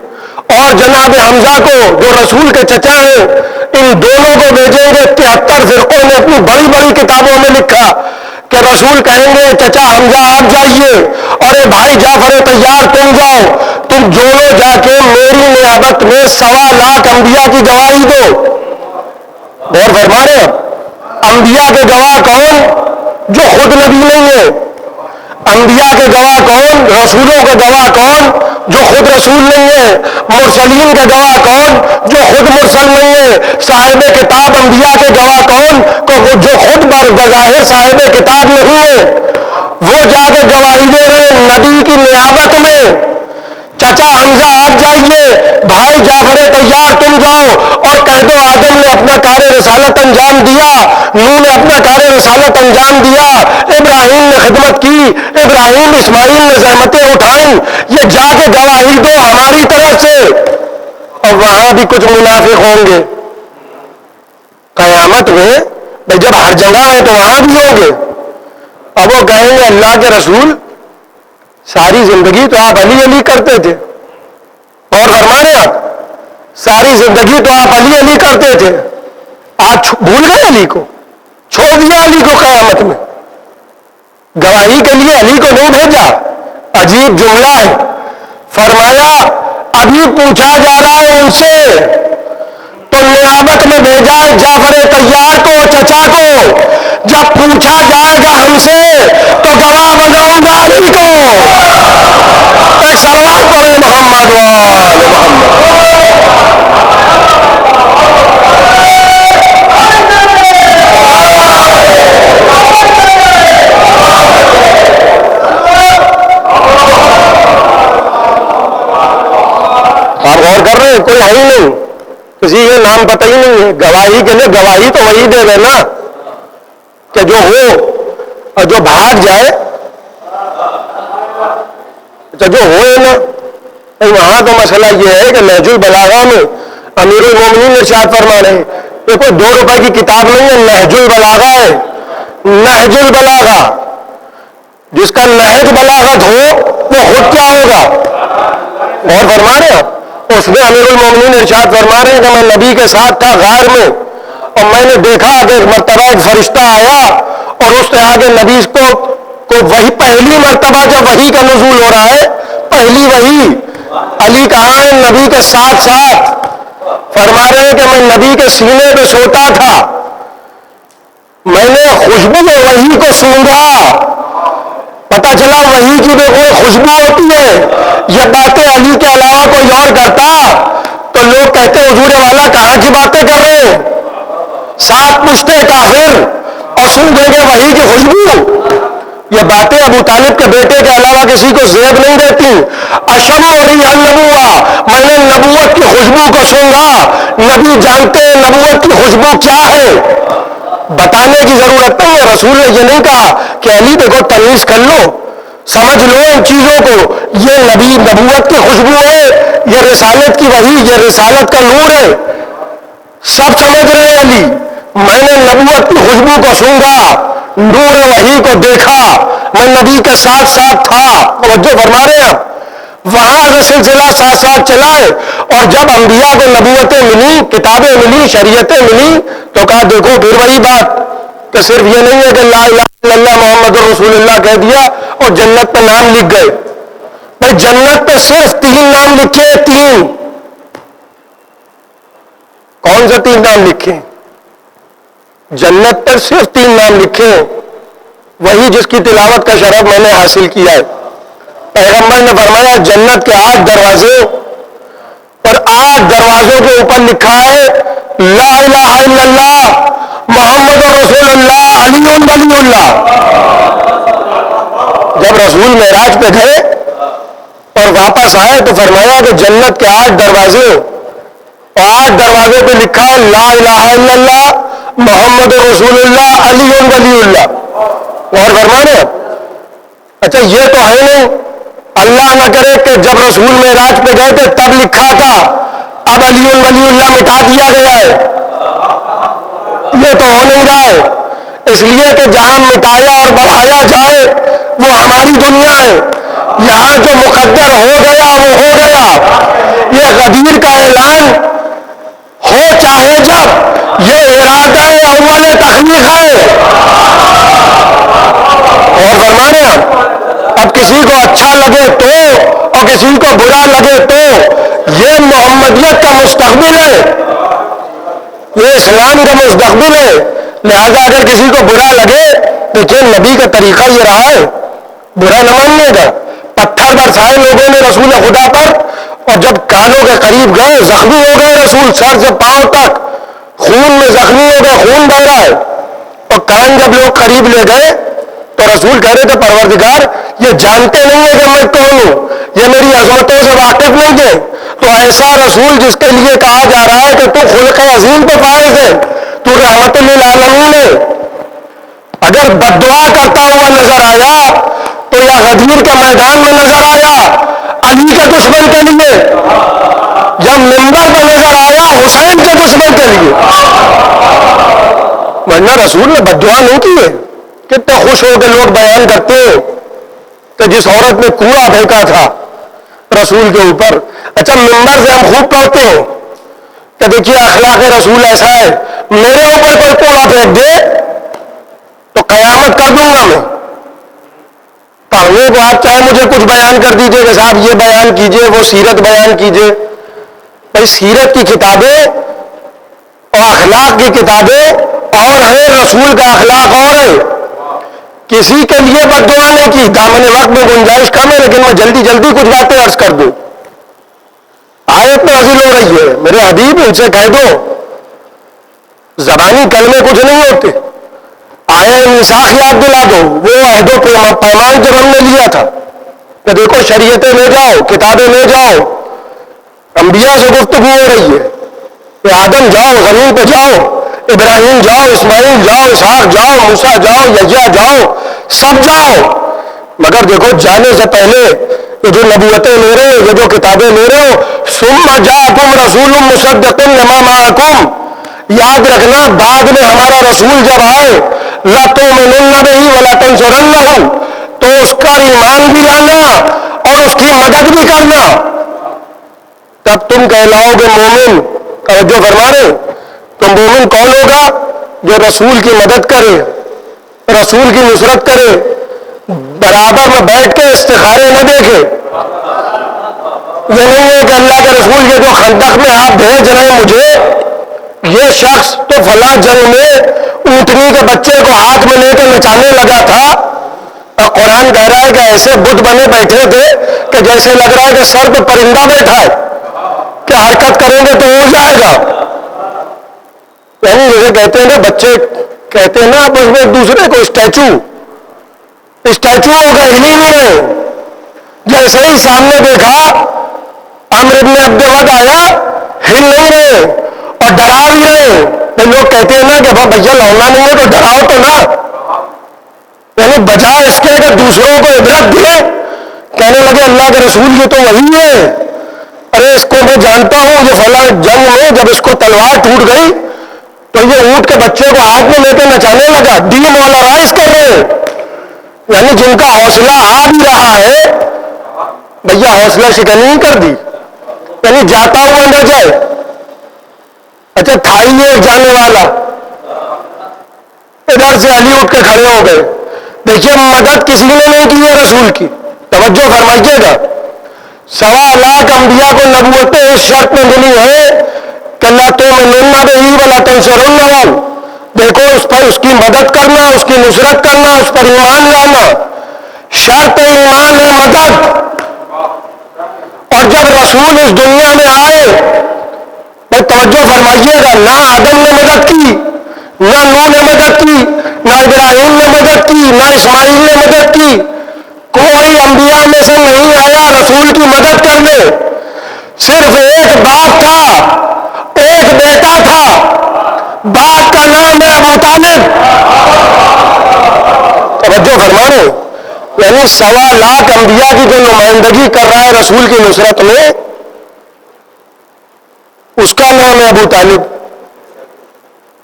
اور جناب حمزہ کو جو رسول کے چچا ہیں، ان دونوں کو بھیجیں گے. 73 فرقوں نے اپنی بڑی بڑی کتابوں میں لکھا کہ رسول کہیں گے چچا حمزہ آپ جائیے اور اے بھائی جعفر طیار تم جاؤ، تم دونوں جا کے میری نیابت میں 1.25 لاکھ انبیاء کی گواہی دو. غور فرما رہے ہیں انبیاء کے گواہ کون؟ جو خود نبی نہیں ہے. انبیاء کے گواہ کون؟ رسولوں کے گواہ کون؟ جو خود رسول نہیں ہے. مرسلین کے گواہ کون؟ جو خود مرسل نہیں ہے. صاحب کتاب انبیاء کے گواہ کون؟ جو خود بظاہر صاحب کتاب نہیں ہے. وہ جا کے گواہی دے رہے نبی کی نیابت میں. چچا حمزہ آپ جائیے، بھائی جعفر طیار تم جاؤ اور کہہ دو آدم نے اپنا کار رسالت انجام دیا، نوح نے اپنا کار رسالت انجام دیا، ابراہیم نے خدمت کی، ابراہیم اسماعیل نے زحمتیں اٹھائیں. یہ جا کے گواہی دو ہماری طرف سے. اور وہاں بھی کچھ منافق ہوں گے قیامت میں. بھائی جب ہر جگہ ہے تو وہاں بھی ہوں گے. اب وہ کہیں گے اللہ کے رسول ساری زندگی تو آپ علی علی کرتے تھے. اور فرمانے آپ ساری زندگی تو آپ علی علی کرتے تھے، آج بھول گئے علی کو، چھوڑ دیا علی کو. قیامت میں گواہی کے لیے علی کو نہیں بھیجا. عجیب جملہ ہے. فرمایا ابھی پوچھا جا رہا ہے ان سے تو نیابت میں بھیجا ہے جعفر طیار کو، چچا کو. جب پوچھا جائے گا ہم سے تو گواہ بناؤں گا علی کو. ایک صلوات پڑھیں محمد وآل محمد. گواہی کے لیے گواہی تو وہی دے گا نا کہ جو ہو اور جو بھاگ جائے تو جو ہوئے نا. وہاں تو مسئلہ یہ ہے کہ نہج البلاغہ میں امیر المومنین ارشاد فرما رہے ہیں یہ کوئی 2 روپے کی کتاب نہیں ہے, نہج البلاغہ ہے. نہج البلاغہ, جس کا نہج بلاغت ہو وہ خود کیا ہوگا, غور فرما رہے ہیں. اس میں امیر المومنین ارشاد فرما رہے ہیں کہ میں نبی کے ساتھ تھا غار میں اور میں نے دیکھا کہ ایک مرتبہ ایک فرشتہ آیا اور اس نے آگے نبی کو وہی پہلی مرتبہ جب وحی کا نزول ہو رہا ہے, پہلی وحی, علی کہاں ہے نبی کے ساتھ ساتھ, فرما رہے ہیں کہ میں نبی کے سینے پہ سوتا تھا, میں نے خوشبو وحی کو سونگا, پتا چلا وحی کی بھی کوئی خوشبو ہوتی ہے. یہ باتیں علی کے علاوہ کوئی اور کرتا تو لوگ کہتے حضور والا کہاں کی باتیں کر رہے ہیں, 7 پشتے کافر اور سونگیں گے وحی کی خوشبو. یہ باتیں ابو طالب کے بیٹے کے علاوہ کسی کو زیب نہیں دیتی. اشم ریح النبوہ, میں نے نبوت کی خوشبو کو سونگا. نبی جانتے ہیں نبوت کی خوشبو کیا ہے, بتانے کی ضرورت نہیں ہے. رسول نے یہ نہیں کہا کہ علی دیکھو تمیز کر لو, سمجھ لو ان چیزوں کو, یہ نبی نبوت کی خوشبو ہے, یہ رسالت کی وحی, یہ رسالت کا نور ہے. سب سمجھ رہے ہیں علی, میں نے نبوت کی خوشبو کو سونگا, نور وحی کو دیکھا, میں نبی کے ساتھ ساتھ تھا. توجہ فرما رہے ہیں. وہاں سے سلسلہ ساتھ ساتھ چلا ہے اور جب انبیاء کو نبوتیں ملی, کتابیں ملی, شریعتیں ملی تو کہا دیکھو پھر وہی بات کہ صرف یہ نہیں ہے کہ لا الہ الا اللہ محمد رسول اللہ کہہ دیا اور جنت پہ نام لکھ گئے. بھائی جنت پہ صرف 3 نام لکھے, 3. کون سے 3 نام لکھے؟ جنت پر صرف 3 نام لکھے, وہی جس کی تلاوت کا شرف میں نے حاصل کیا ہے. پیغمبر نے فرمایا جنت کے 8 دروازے اور 8 دروازوں کے اوپر لکھا ہے لا الہ الا اللہ محمد رسول اللہ علی ولی اللہ. جب رسول معراج پہ گئے اور واپس آئے تو فرمایا کہ جنت کے 8 دروازے اور 8 دروازوں پہ لکھا ہے لا الہ الا اللہ محمد رسول اللہ علی ولی اللہ. اور فرما رہے اچھا یہ تو ہے نہیں, اللہ نہ کرے کہ جب رسول معراج پہ گئے تھے تب لکھا تھا, اب علی ولی اللہ مٹا دیا گیا ہے. یہ تو ہو نہیں رہا ہے, اس لیے کہ جہاں مٹایا اور بڑھایا جائے وہ ہماری دنیا ہے. یہاں جو مقدر ہو گیا وہ ہو گیا. یہ غدیر کا اعلان ہو چاہے جب, یہ ارادہ اول تخلیق ہے. اور فرما رہے ہیں اب کسی کو اچھا لگے تو اور کسی کو برا لگے تو یہ محمدیت کا مستقبل ہے, یہ اسلام کا مستقبل ہے. لہذا اگر کسی کو برا لگے دیکھیے نبی کا طریقہ یہ رہا ہے برا نہ ماننے کا. پتھر برسائے لوگوں نے رسول خدا پر اور جب کانوں کے قریب گئے زخمی ہو گئے رسول, سر سے پاؤں تک خون میں زخمی ہو گئے, خون بہ رہا ہے. اور کان جب لوگ قریب لے گئے تو رسول کہہ رہے تھے پروردگار یہ جانتے نہیں ہے کہ میں کون ہوں, یہ میری عظمتوں سے واقف نہیں ہے. تو ایسا رسول جس کے لیے کہا جا رہا ہے کہ تو خلق عظیم پہ فائز ہے, تو رحمت للعالمین ہے, اگر بد دعا کرتا ہوا نظر آیا تو یا غدیر کے میدان میں نظر آیا علی کے دشمن کے لیے, یا منبر پہ نظر آیا حسین کے دشمن کے لیے. ورنہ رسول نے بد دعا نہیں کی ہے. کتنے خوش ہو کے لوگ بیان کرتے ہیں کہ جس عورت نے کوڑا پھینکا تھا رسول کے اوپر. اچھا منبر سے ہم خوب پڑھتے ہیں کہ دیکھیے اخلاق رسول ایسا ہے, میرے اوپر کوئی کوڑا پھینک دے تو قیامت کر دوں گا میں. پڑھنے کو آپ چاہے مجھے کچھ بیان کر دیجئے کہ صاحب یہ بیان کیجئے, وہ سیرت بیان کیجئے. بھائی سیرت کی کتابیں اور اخلاق کی کتابیں اور ہے, رسول کا اخلاق اور ہے. کسی کے لیے بد دعا نہیں کی. دامن وقت میں گنجائش کم ہے لیکن میں جلدی جلدی کچھ باتیں عرض کر دوں. آیت نازل ہو رہی ہے, میرے حبیب ان سے کہہ دو زبانی کلمے کچھ نہیں ہوتے, آئے انصاف یاد دلا دو. وہ عہد و پیمان جب ہم نے لیا تھا کہ دیکھو شریعتیں لے جاؤ, کتابیں لے جاؤ, انبیاء سے گفتگو ہو رہی ہے, کہ آدم جاؤ زمین پہ جاؤ، ابراہیم جاؤ، اسماعیل جاؤ، اسحاق جاؤ، موسیٰ جاؤ، یحییٰ جاؤ، سب جاؤ، مگر دیکھو جانے سے پہلے یہ جو نبوتیں لے رہے ہو، یہ جو کتابیں لے رہے ہو، ثم جاءکم رسول مصدق لما معکم، یاد رکھنا بعد میں ہمارا رسول جب آئے لَتُؤْمِنُنَّ بِهِ وَلَتَنْصُرُنَّهُ، تو اس کا ایمان بھی لانا اور اس کی مدد بھی کرنا، تب تم کہلاؤ گے مومن۔ توجہ فرما رہے ہو؟ تو مومن کون ہوگا؟ جو رسول کی مدد کرے، رسول کی نصرت کرے، برابر میں بیٹھ کے استخارے نہ دیکھے۔ یہ نہیں ہے کہ اللہ کے رسول یہ جو خندق میں آپ بھیج رہے ہیں مجھے، یہ شخص تو فلاں جنگ میں اونٹنی کے بچے کو ہاتھ میں لے کے نچانے لگا تھا، اور قرآن کہہ رہا ہے کہ ایسے بت بنے بیٹھے تھے کہ جیسے لگ رہا ہے کہ سر پہ پرندہ بیٹھا ہے کہ حرکت کریں گے تو اڑ جائے گا۔ یعنی جیسے کہتے ہیں نا بچے کہتے ہیں نا آپس میں ایک دوسرے کو اسٹیچو ہو گئے، ہل ہی نہیں رہے، جیسے ہی سامنے دیکھا عامر بن عبد ود آیا، ہل نہیں رہے اور ڈرا بھی رہے۔ تو لوگ کہتے ہیں نا کہ بھیا لونا نہیں ہے تو ڈراؤ تو نہ، یعنی بجائے اس کے کہ دوسروں کو عبرت دے، کہنے لگے اللہ کے رسول یہ تو وہی ہے، ارے اس کو میں جانتا ہوں، یہ فلاں جنگ میں جب اس کو تلوار ٹوٹ گئی تو یہ اونٹ کے بچے کو ہاتھ میں لے کے نچانے لگا، ڈی مولرائز کر رہے ہیں، یعنی جن کا حوصلہ آ بھی رہا ہے، بھیا حوصلہ شکنی نہیں کر دی، یعنی جاتا ہوا نہ جائے۔ اچھا تھا ہی ایک جانے والا، ادھر سے علی اٹھ کے کھڑے ہو گئے، دیکھیے مدد کسی نے نہیں کی ہے رسول کی، توجہ فرمائیے گا۔ 1.25 لاکھ انبیاء کو نبوتیں اس شرط میں ملی ہے کہ لَتُؤْمِنُنَّ بِهِ وَلَتَنْصُرُنَّهُ، دیکھو اس پر اس کی مدد کرنا، اس کی نصرت کرنا، اس پر ایمان لانا، شرط ایمان ہے مدد۔ اور جب رسول اس دنیا میں آئے، بھائی توجہ فرمائیے گا، نہ آدم نے مدد کی، نہ نوح نے مدد کی، نہ ابراہیم نے مدد کی، نہ اسماعیل نے مدد کی، کوئی انبیاء میں سے نہیں آیا رسول کی مدد کرنے۔ صرف ایک باپ تھا، ایک بیٹا تھا، باپ کا نام ہے ابو طالب، توجہ فرما رہے ہو؟ یعنی 1.25 لاکھ انبیاء کی جو نمائندگی کر رہا ہے رسول کی نصرت میں، اس کا نام ہے ابو طالب۔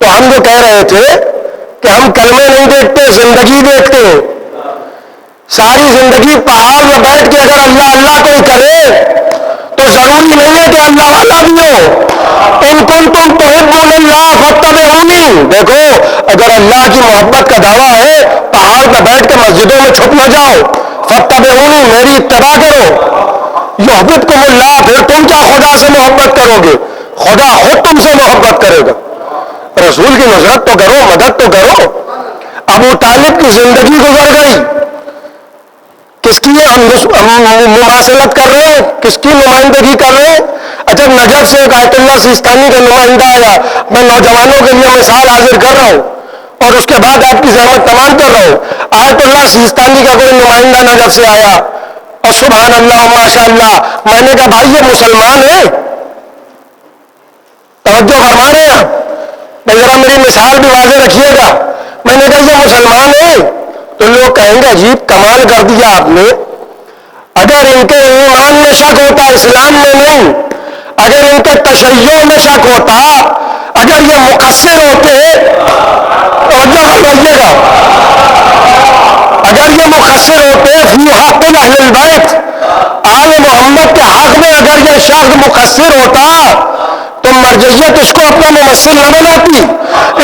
تو ہم جو کہہ رہے تھے کہ ہم کلمے نہیں دیکھتے، زندگی دیکھتے ہیں۔ ساری زندگی پہاڑ میں بیٹھ کے اگر اللہ اللہ کوئی کرے تو ضروری نہیں ہے کہ اللہ والا بھی ہو۔ ان کنتم تحبون اللہ فاتبعونی، دیکھو اگر اللہ کی محبت کا دعویٰ ہے، پہاڑ پہ بیٹھ کے مسجدوں میں چھپ نہ جاؤ، فاتبعونی، میری اتباع کرو، یحببکم اللہ، پھر تم کیا خدا سے محبت کرو گے، خدا خود تم سے محبت کرے گا۔ رسول کی نصرت تو کرو، مدد تو کرو۔ ابو طالب کی زندگی گزر گئی، کس کی ہم مماثلت کر رہے ہیں، کس کی نمائندگی کر رہے ہیں؟ اچھا نجف سے ایک آیت اللہ سیستانی کا نمائندہ آیا، میں نوجوانوں کے لیے مثال حاضر کر رہا ہوں اور اس کے بعد آپ کی زحمت تمام کر رہا ہوں۔ آیت اللہ سیستانی کا کوئی نمائندہ نجف سے آیا اور سبحان اللہ ماشاء اللہ، میں نے کہا بھائی یہ مسلمان ہے؟ توجہ فرما رہے ہیں؟ بھائی ذرا میری مثال بھی واضح رکھیے گا۔ میں نے کہا یہ مسلمان ہے؟ تو لوگ کہیں گے عجیب کمال کر دیا آپ نے، اگر ان کے ایمان میں شک ہوتا اسلام میں نہیں، اگر ان کے تشیع میں شک ہوتا، اگر یہ مقصر ہوتے، توجہ فرمائیے گا، اگر یہ مقصر ہوتے فی حق اہل البیت، آل محمد کے حق میں اگر یہ شخص مقصر ہوتا تو مرجعیت اس کو اپنا ممثل نہ بناتی،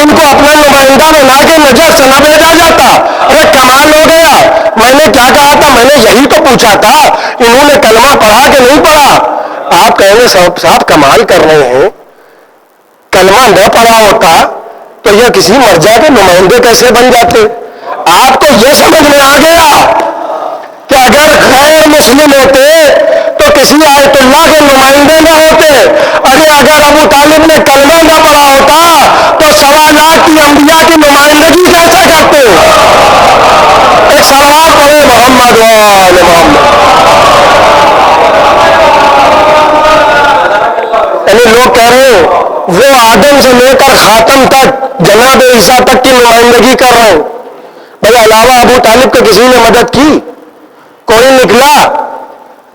ان کو اپنا نمائندہ بنا کے نجف سے نہ بھیجا جاتا۔ ارے کمال ہو گیا، میں نے کیا کہا تھا، میں نے یہی تو پوچھا تھا، انہوں نے کلمہ پڑھا کہ نہیں پڑھا؟ آپ کہیں گے صاحب کمال کر رہے ہیں، کلمہ نہ پڑھا ہوتا تو یہ کسی مرجع کے نمائندے کیسے بن جاتے؟ آپ کو یہ سمجھ میں آ گیا کہ اگر غیر مسلم ہوتے تو کسی آیت اللہ کے نمائندے نہ ہوتے، اگر ابو طالب نے کلمہ نہ پڑھا ہوتا تو 1.25 لاکھ کی انبیاء کی نمائندگی کیسے کرتے؟ ایک سلوات پڑھے محمد و آل محمد۔ یعنی لوگ کہہ رہے ہیں وہ آدم سے لے کر خاتم تک جناب عیسیٰ تک کی نمائندگی کر رہے ہیں. بھائی علاوہ ابو طالب کے کسی نے مدد کی؟ کوئی نکلا؟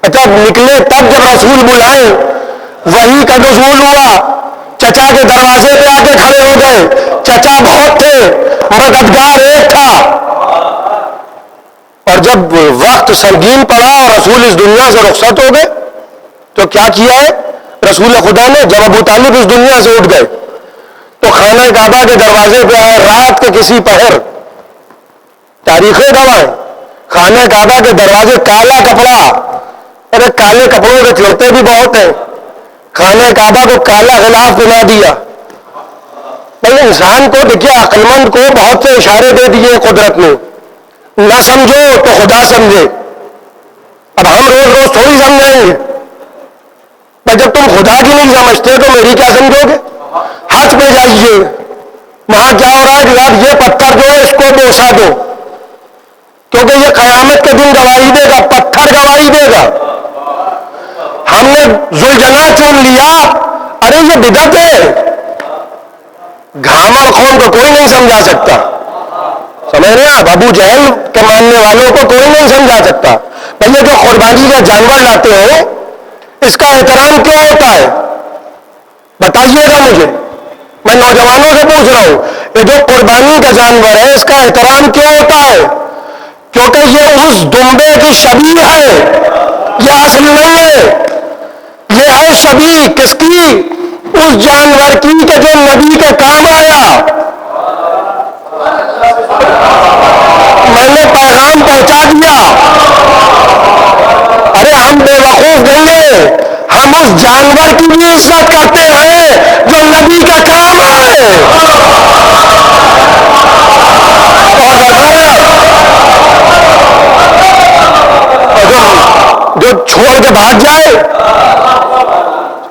اچھا نکلے تب جب رسول بلائے وہی کا نزول ہوا. چچا کے دروازے پہ آ کے کھڑے ہو گئے. چچا بہت تھے, مددگار ایک تھا. اور جب وقت سنگین پڑا اور رسول اس دنیا سے رخصت ہو گئے تو کیا کیا ہے رسول خدا نے؟ جب ابو طالب اس دنیا سے اٹھ گئے تو خانہ کعبہ کے دروازے پہ آئے رات کے کسی پہر. تاریخیں گواہ ہیں, خانہ کعبہ کے دروازے کالا کپڑا. ارے کالے کپڑوں کے چلتے بھی بہت ہیں. خانہ کعبہ کو کالا غلاف بنا دیا. بھائی انسان کو دیکھیے, عقل مند کو بہت سے اشارے دے دیے قدرت نے, نہ سمجھو تو خدا سمجھے. اب ہم روز روز تھوڑی سمجھائیں گے. پر جب تم خدا کی نہیں سمجھتے تو میری کیا سمجھو گے؟ حج پہ جائیے, وہاں کیا ہو رہا ہے کہ آپ یہ پتھر جو ہے اس کو بوسا دو, کیونکہ یہ قیامت کے دن گواہی دے گا, پتھر گواہی دے گا. ہم نے ذوالجناح چون لیا, ارے یہ بدعت ہے. گھامر قوم کو کوئی نہیں سمجھا سکتا, سمجھ رہے ہیں آپ؟ ابو جہل کے ماننے والوں کو کوئی نہیں سمجھا سکتا. بھیا جو قربانی کا جانور لاتے ہیں اس کا احترام کیوں ہوتا ہے؟ بتائیے گا مجھے, میں نوجوانوں سے پوچھ رہا ہوں. یہ جو قربانی کا جانور ہے اس کا احترام کیوں ہوتا ہے؟ کیونکہ یہ اس دمبے کی شبیہ ہے, یہ اصل نہیں ہے. یہ ہے شبیہ کس کی؟ اس جانور کی کہ جو نبی کے کام آیا. میں نے پیغام پہنچا دیا. ارے ہم بے وقوف نہیں ہیں, ہم اس جانور کی بھی عزت کرتے ہیں جو نبی کا کام آئے. اور جو چھوڑ کے بھاگ جائے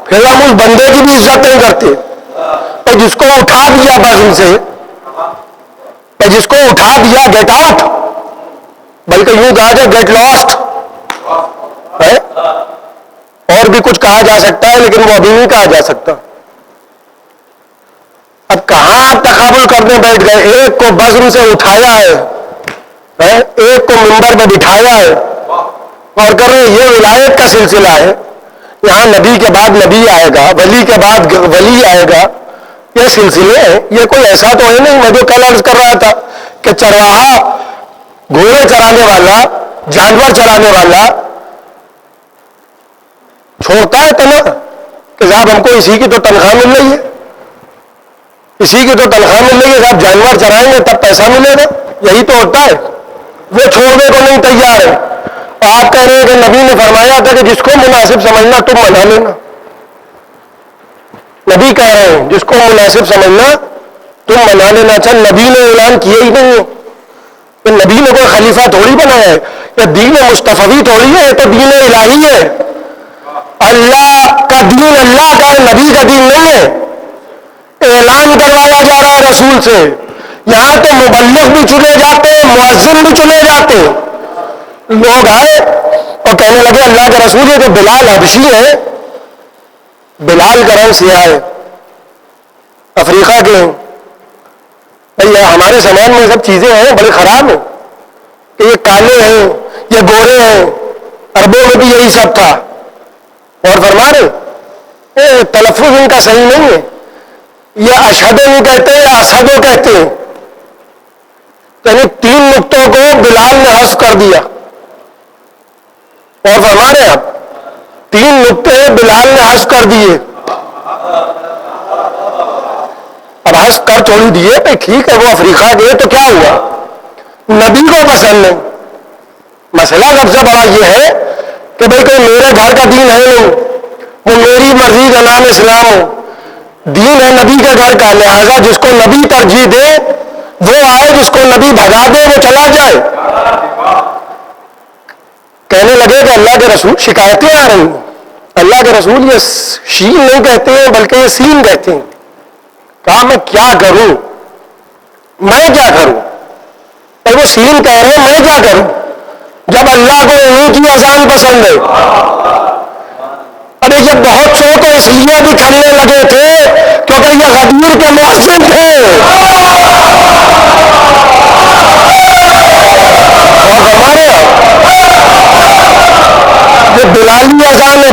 پھر ہم اس بندے کی بھی عزت نہیں کرتے. جس کو اٹھا دیا بزم سے, جس کو اٹھا دیا گیٹ آؤٹ, بلکہ یوں کہا جائے گیٹ لاسٹ. اور بھی کچھ کہا جا سکتا ہے لیکن وہ ابھی نہیں کہا جا سکتا. اب کہاں آپ تقابل کرنے بیٹھ گئے؟ ایک کو بزم سے اٹھایا ہے, ایک کو منبر پہ بٹھایا ہے اور کر رہے یہ ولایت کا سلسلہ ہے. یہاں نبی کے بعد نبی آئے گا, ولی کے بعد ولی آئے گا, یہ سلسلے ہیں. یہ کوئی ایسا تو ہے نہیں. میں جو کل عرض کر رہا تھا کہ چرواہا, گھوڑے چرانے والا, جانور چرانے والا چھوڑتا ہے تنخواہ کہ صاحب ہم کو اسی کی تو تنخواہ مل رہی ہے, اسی کی تو تنخواہ مل رہی ہے, صاحب جانور چرائیں گے تب پیسہ ملے گا. یہی تو ہوتا ہے. وہ چھوڑنے کو نہیں تیار ہے. آپ کہہ رہے ہیں کہ نبی نے فرمایا تھا کہ جس کو مناسب سمجھنا تم منا لینا. نبی کہہ رہے ہیں جس کو مناسب سمجھنا تم منا لینا. اچھا نبی نے اعلان کیا ہی نہیں ہے. کہ نبی نے کوئی خلیفہ تھوڑی بنایا ہے, یہ دین مصطفی تھوڑی ہے, یہ تو دین الہی ہے. اللہ کا دین اللہ کا ہے, نبی کا دین نہیں ہے. اعلان کروایا جا رہا ہے رسول سے. یہاں تو مبلغ بھی چنے جاتے, مؤذن بھی چنے جاتے. لوگ آئے اور کہنے لگے اللہ کے رسول یہ جو بلال حبشی ہے, بلال کا رنگ سیاہ ہے, افریقہ کے ہیں. بھائی ہمارے سامان میں سب چیزیں ہیں بڑے خراب ہیں کہ یہ کالے ہیں, یہ گورے ہیں. عربوں میں بھی یہی سب تھا. اور فرما رہے تلفظ ان کا صحیح نہیں ہے. یہ اشہدو نہیں کہتے ہیں, یا اسدو کہتے ہیں. یعنی 3 نقطوں کو بلال نے حذف کر دیا. اور فرما رہے آپ 3 نقطے بلال نے حذف کر دیے. اب حذف کر چھوڑی دیے بھائی ٹھیک ہے, وہ افریقہ گئے تو کیا ہوا, نبی کو پسند نہیں. مسئلہ سب سے بڑا یہ ہے کہ بھائی کوئی میرے گھر کا دین ہے نہیں, وہ میری مرضی کا نام اسلام ہو. دین ہے نبی کے گھر کا, لہذا جس کو نبی ترجیح دے وہ آئے, جس کو نبی بھگا دے وہ چلا جائے. کہنے لگے کہ اللہ کے رسول شکایتیں آ رہی ہیں. اللہ کے رسول یہ شین نہیں کہتے ہیں بلکہ یہ سین کہتے ہیں. کہا میں کیا کروں, میں کیا کروں؟ وہ سین کہہ رہے ہیں میں کیا کروں جب اللہ کو انہیں کی اذان پسند ہے. ارے یہ بہت سو تو اس لیے بھی کرنے لگے تھے کیونکہ یہ غدیر کے مؤذن تھے. اور ہمارے یہ بلالی اذان ہے،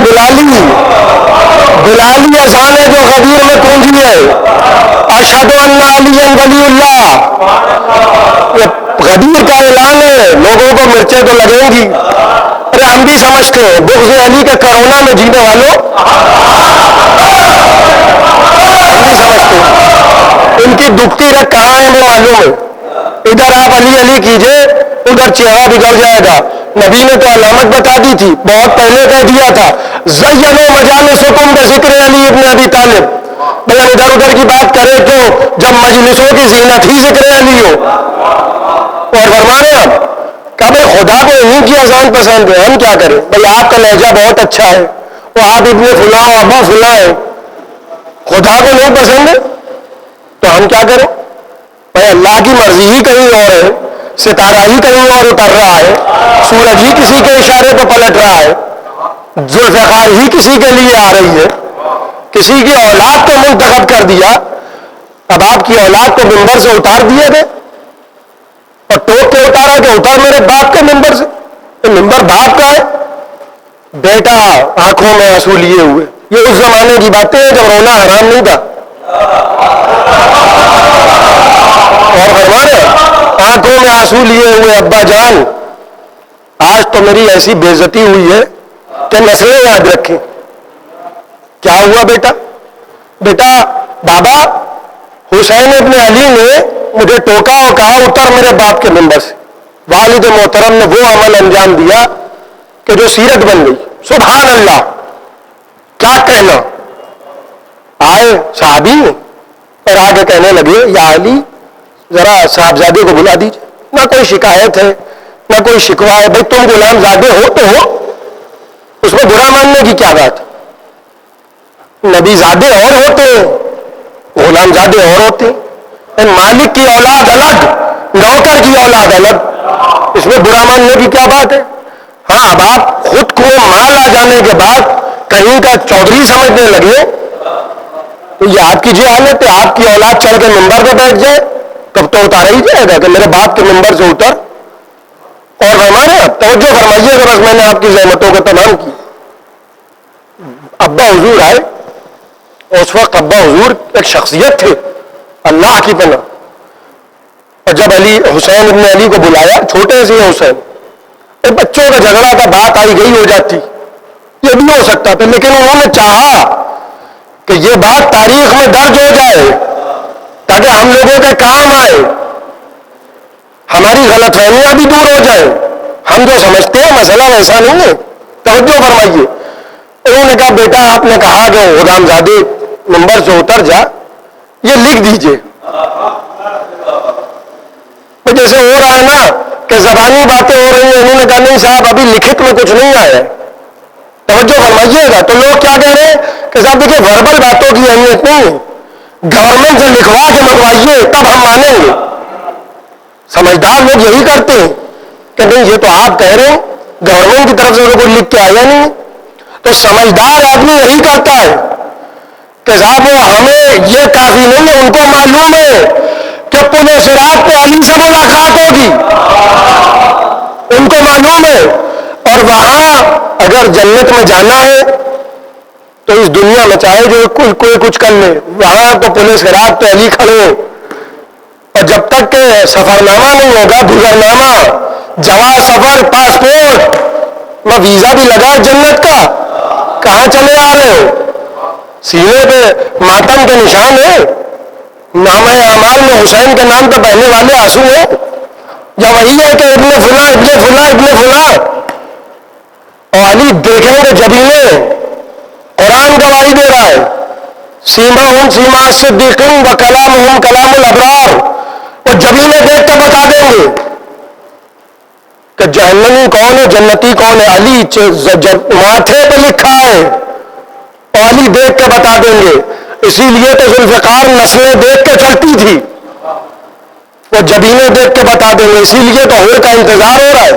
بلالی اذان ہے جو غدیر میں گونجی ہے. اشہد ان علی ولی اللہ، یہ غدیر کا اعلان ہے. لوگوں کو مرچیں تو لگیں گی. ارے ہم بھی سمجھتے ہیں بغض علی کے کرونا میں جینے والوں، ہم بھی سمجھتے ہیں ان کی دکھتی رکھ کہاں ہے ہمیں معلوم ہے. ادھر آپ علی علی کیجئے، ادھر چہرہ بگڑ جائے گا. نبی نے تو علامت بتا دی تھی، بہت پہلے کہہ دیا تھا زینوا مجالسکم بذکر علی ابن ابی طالب. بھئی ہم ادھر ادھر کی بات کریں تو جب مجلسوں کی زینت ہی ذکر علی ہو. اور فرما رہے ہیں کہ بھائی خدا کو انہیں کی اذان پسند ہے، ہم کیا کریں. بھئی آپ کا لہجہ بہت اچھا ہے، وہ آپ ابن فلاں ابو فلاں ہیں، خدا کو نہیں پسند ہے تو ہم کیا کریں. بھئی اللہ کی مرضی ہی کہیں اور ہے، ستارہ ہی کہیں اور اتر رہا ہے، سورج ہی کسی کے اشارے پہ پلٹ رہا ہے، ذوالفقار ہی کسی کے لیے آ رہی ہے، کسی کی اولاد کو منتخب کر دیا. اب آپ کی اولاد کو منبر سے اتار دیے گئے اور ٹوک کے اتارا کہ اتر میرے باپ کے منبر سے. تو منبر باپ کا ہے. بیٹا آنکھوں میں آنسو لیے ہوئے، یہ اس زمانے کی باتیں ہیں جب رونا حرام نہیں تھا. اور فرمانے آنکھوں میں آنسو لیے ہوئے ابا جان آج تو میری ایسی بے عزتی ہوئی ہے کہ نسلیں یاد رکھیں. کیا ہوا بیٹا؟ بیٹا بابا حسین ابن علی نے مجھے ٹوکا اور کہا اتر میرے باپ کے منبر سے. والد محترم نے وہ عمل انجام دیا کہ جو سیرت بن گئی. سبحان اللہ، کیا کہنا. آئے صحابی اور آگے کہنے لگے یا علی ذرا صاحبزادے کو بلا دیجیے، نہ کوئی شکایت ہے نہ کوئی شکوا ہے. بھائی تم غلام زادے ہو تو ہو، اس میں برا ماننے کی کیا بات. نبی زادے اور ہوتے ہیں، غلام زادے اور ہوتے ہیں. مالک کی اولاد الگ، نوکر کی اولاد الگ، اس میں برا ماننے کی کیا بات ہے. ہاں اب آپ خود کو مال آ جانے کے بعد کہیں کا چودھری سمجھنے لگے تو یہ آپ کی جو حالت ہے. آپ کی اولاد چڑھ کے منبر پہ بیٹھ جائے تب تو اتارا ہی جائے گا کہ میرے باپ کے منبر سے اتر. اور ہمارے توجہ فرمائیے کہ بس میں نے آپ کی زحمتوں کو تمام کی. ابا حضور آئے اور اس وقت ابا حضور ایک شخصیت تھے اللہ کی پناہ. اور جب علی حسین ابن علی کو بلایا، چھوٹے سے حسین، بچوں کا جھگڑا تھا، بات آئی گئی ہو جاتی، یہ بھی ہو سکتا تھا، لیکن انہوں نے چاہا کہ یہ بات تاریخ میں درج ہو جائے تاکہ ہم لوگوں کے کام آئے، ہماری غلط فہمیاں بھی دور ہو جائیں. ہم جو سمجھتے ہیں مسئلہ ویسا نہیں ہے. توجہ فرمائیے. انہوں نے کہا بیٹا آپ نے کہا کہ غلام زادے منبر سے اتر جا، یہ لکھ دیجئے. جیسے ہو رہا ہے نا کہ زبانی باتیں ہو رہی ہیں، انہوں نے کہا نہیں صاحب ابھی لکھت میں کچھ نہیں آیا ہے. توجہ فرمائیے گا. تو لوگ کیا کہہ رہے ہیں کہ صاحب دیکھیے وربل باتوں کی اہمیت نہیں ہے، گورنمنٹ سے لکھوا کے منگوائیے تب ہم مانیں گے. سمجھدار لوگ یہی کرتے ہیں کہ نہیں یہ تو آپ کہہ رہے ہیں، گورنمنٹ کی طرف سے کوئی لکھ کے آیا نہیں. تو سمجھدار آدمی یہی کرتا ہے کہ صاحب وہ ہمیں یہ کافی نہیں ہے، ان کو معلوم ہے کہ پل صراط پہ علی سے ملاقات ہوگی، ان کو معلوم ہے. اور وہاں اگر جنت میں جانا ہے تو اس دنیا میں چاہے جو کوئی کچھ کر لے، وہاں تو پل صراط پہ علی کھڑے. اور جب تک کہ سفر نامہ نہیں ہوگا، گزرنامہ، جواز سفر، پاسپورٹ، میں ویزا بھی لگا جنت کا، کہاں چلے آ رہے ہو. سینے پہ ماتم کے نشان ہے، نامہ اعمال میں حسین کے نام پہ بہنے والے آنسو ہیں، یا وہی ہے کہ ابن فلاں ابن فلاں ابن فلاں. اور علی دیکھیں گے جبینے، قرآن گواہی دے رہا ہے سیماہم سیما الصدیقین و کلامہم کلام الابرار. وہ جبینے دیکھ کے بتا دیں گے کہ جہنمی کون ہے جنتی کون ہے. علی ماتھے پہ لکھا ہے اور علی دیکھ کے بتا دیں گے. اسی لیے تو ذوالفقار نسلیں دیکھ کے چلتی تھی، وہ جبینے دیکھ کے بتا دیں گے. اسی لیے تو حور کا انتظار ہو رہا ہے.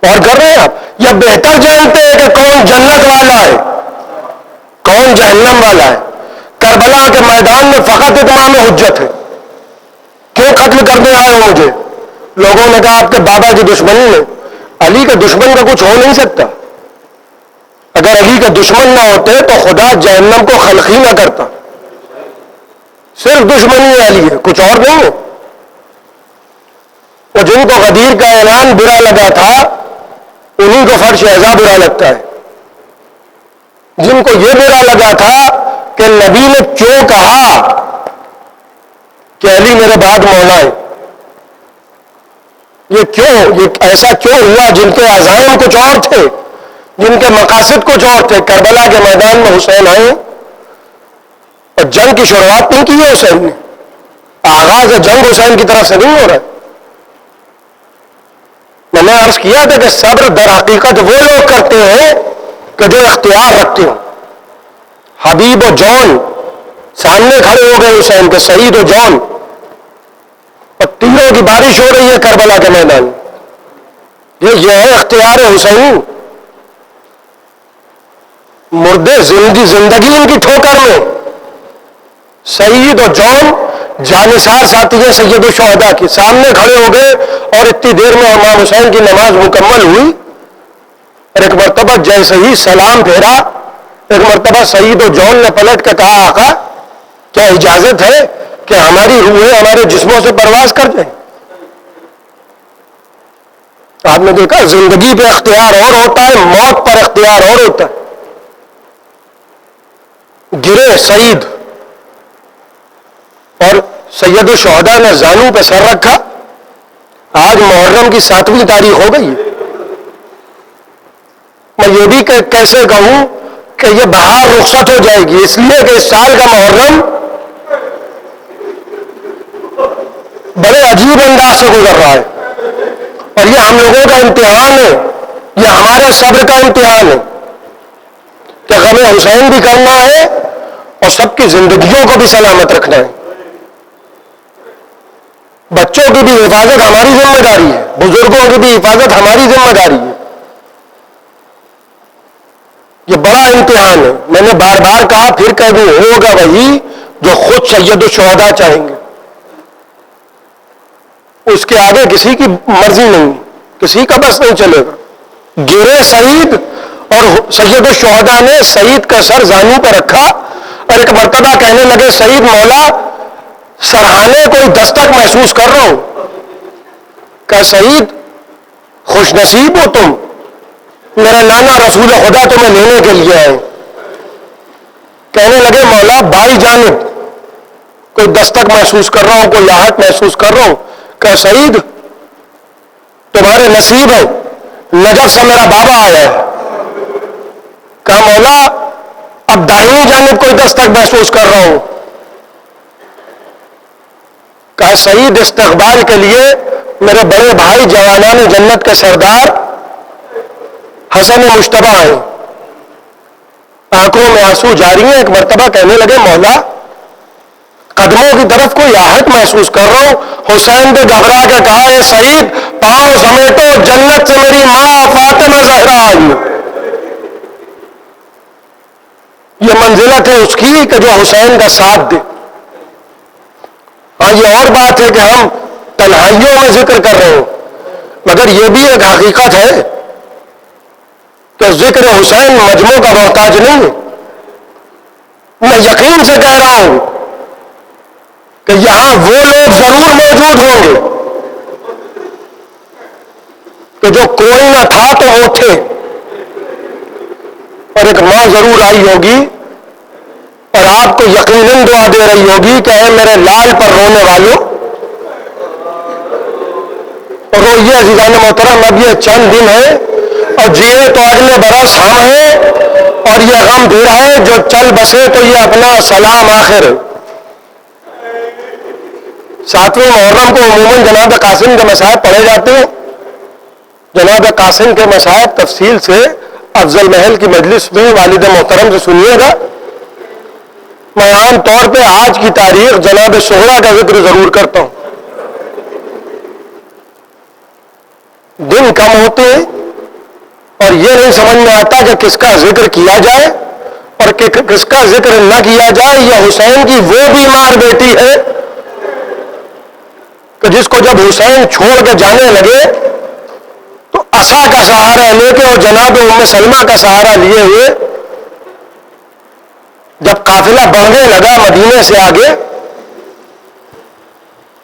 اور کر رہے ہیں آپ، یہ بہتر جانتے ہیں کہ کون جنت والا ہے. کون جہنم والا ہے. کربلا کے میدان میں فقط اتمام حجت ہے. کیوں قتل کرنے آئے ہو مجھے؟ لوگوں نے کہا آپ کے بابا کی دشمنی ہے. علی کے دشمن کا کچھ ہو نہیں سکتا. اگر علی کے دشمن نہ ہوتے تو خدا جہنم کو خلق ہی نہ کرتا. صرف دشمنی علی ہے, کچھ اور نہیں ہے. وہ جن کو غدیر کا اعلان برا لگا تھا انہیں کو فرش اعزا برا لگتا ہے. جن کو یہ برا لگا تھا کہ نبی نے کیوں کہا کہ علی میرے بعد مولا ہے, یہ ایسا کیوں ہوا؟ جن کے عزائم کچھ اور تھے, جن کے مقاصد کچھ اور تھے. کربلا کے میدان میں حسین آئے اور جنگ کی شروعات نہیں کی ہے حسین نے. آغاز جنگ حسین کی طرف سے نہیں ہو رہا ہے. میں نے عرض کیا تھا کہ صبر در حقیقت وہ لوگ کرتے ہیں کہ جو اختیار رکھتے ہوں. حبیب و جون سامنے کھڑے ہو گئے حسین کے, سعید و جون, اور تیروں کی بارش ہو رہی ہے کربلا کے میدان. یہ ہے اختیار حسین. مردے زندگی ان کی ٹھوکر میں. سعید و جون جانثار ساتھی ہیں سید الشہداء کی, سامنے کھڑے ہو گئے اور اتنی دیر میں امام حسین کی نماز مکمل ہوئی. اور ایک مرتبہ جیسے ہی سلام پھیرا, ایک مرتبہ سعید و جون نے پلٹ کے کہا آقا کیا اجازت ہے کہ ہماری روحیں ہمارے جسموں سے پرواز کر جائیں؟ آپ نے دیکھا زندگی پہ اختیار اور ہوتا ہے, موت پر اختیار اور ہوتا ہے. گرے سعید اور سید الشہداء نے زانو پہ سر رکھا. آج محرم کی 7ویں تاریخ ہو گئی. میں یہ بھی کیسے کہوں کہ یہ بہار رخصت ہو جائے گی, اس لیے کہ اس سال کا محرم بڑے عجیب انداز سے گزر رہا ہے. اور یہ ہم لوگوں کا امتحان ہے, یہ ہمارے صبر کا امتحان ہے کہ غم حسین بھی کرنا ہے اور سب کی زندگیوں کو بھی سلامت رکھنا ہے. بچوں کی بھی حفاظت ہماری ذمہ داری ہے, بزرگوں کی بھی حفاظت ہماری ذمہ داری ہے. یہ بڑا امتحان ہے. میں نے بار بار کہا, پھر کہہ دوں, ہوگا وہی جو خود سید الشہداء چاہیں گے. اس کے آگے کسی کی مرضی نہیں, کسی کا بس نہیں چلے گا. گرے سعید اور سید الشہداء نے سعید کا سر زانو پہ رکھا اور ایک مرتبہ کہنے لگے سعید مولا سرہانے کوئی دستک محسوس کر رہا ہوں. کہ سعید خوش نصیب ہو تم, میرا نانا رسول خدا تمہیں لینے کے لیے آئے. کہنے لگے مولا بائی جانب کوئی دستک محسوس کر رہا ہوں, کوئی آہٹ محسوس کر رہا ہوں. کہ سعید تمہارے نصیب ہے, نجف سے میرا بابا آیا ہے. کہا مولا اب دائیں جانب کوئی دستک محسوس کر رہا ہوں. کہا سعید استقبال کے لیے میرے بڑے بھائی جوانان جنت کے سردار حسن مشتبہ ہیں. آنکھوں میں آنسو جاری ہیں. ایک مرتبہ کہنے لگے مولا قدموں کی طرف کوئی آہٹ محسوس کر رہا ہوں. حسین نے گھبرا کے کہا اے سعید پاؤں سمیٹو, جنت سے میری ماں فاطمہ زہرا آئی. یہ منزلت ہے اس کی کہ جو حسین کا ساتھ دے. ہاں یہ اور بات ہے کہ ہم تنہائیوں میں ذکر کر رہے ہوں, مگر یہ بھی ایک حقیقت ہے کہ ذکر حسین مجموع کا محتاج نہیں ہے. میں یقین سے کہہ رہا ہوں کہ یہاں وہ لوگ ضرور موجود ہوں گے کہ جو کوئی نہ تھا تو وہ تھے, اور ایک ماں ضرور آئی ہوگی اور آپ کو یقیناً دعا دے رہی ہوگی کہ اے میرے لال پر رونے والوں روئیے عزیزان محترم. اب یہ چند دن ہے اور جیے تو اگلے برس ہم ہیں, اور یہ غم دور ہے جو چل بسے تو یہ اپنا سلام آخر. 7ویں محرم کو عموماً جناب قاسم کے مصاحب پڑھے جاتے ہیں. جناب قاسم کے مصاحب تفصیل سے افضل محل کی مجلس میں والد محترم سے سنیے گا. میں عام طور پہ آج کی تاریخ جناب سہرا کا ذکر ضرور کرتا ہوں. دن کم ہوتے ہیں اور یہ نہیں سمجھ میں آتا کہ کس کا ذکر کیا جائے اور کس کا ذکر نہ کیا جائے، یہ حسین کی وہ بیمار بیٹی ہے کہ جس کو جب حسین چھوڑ کے جانے لگے تو عصا کا سہارا لے کے اور جناب ام سلمہ کا سہارا لیے ہوئے جب قافلہ بڑھنے لگا مدینے سے آگے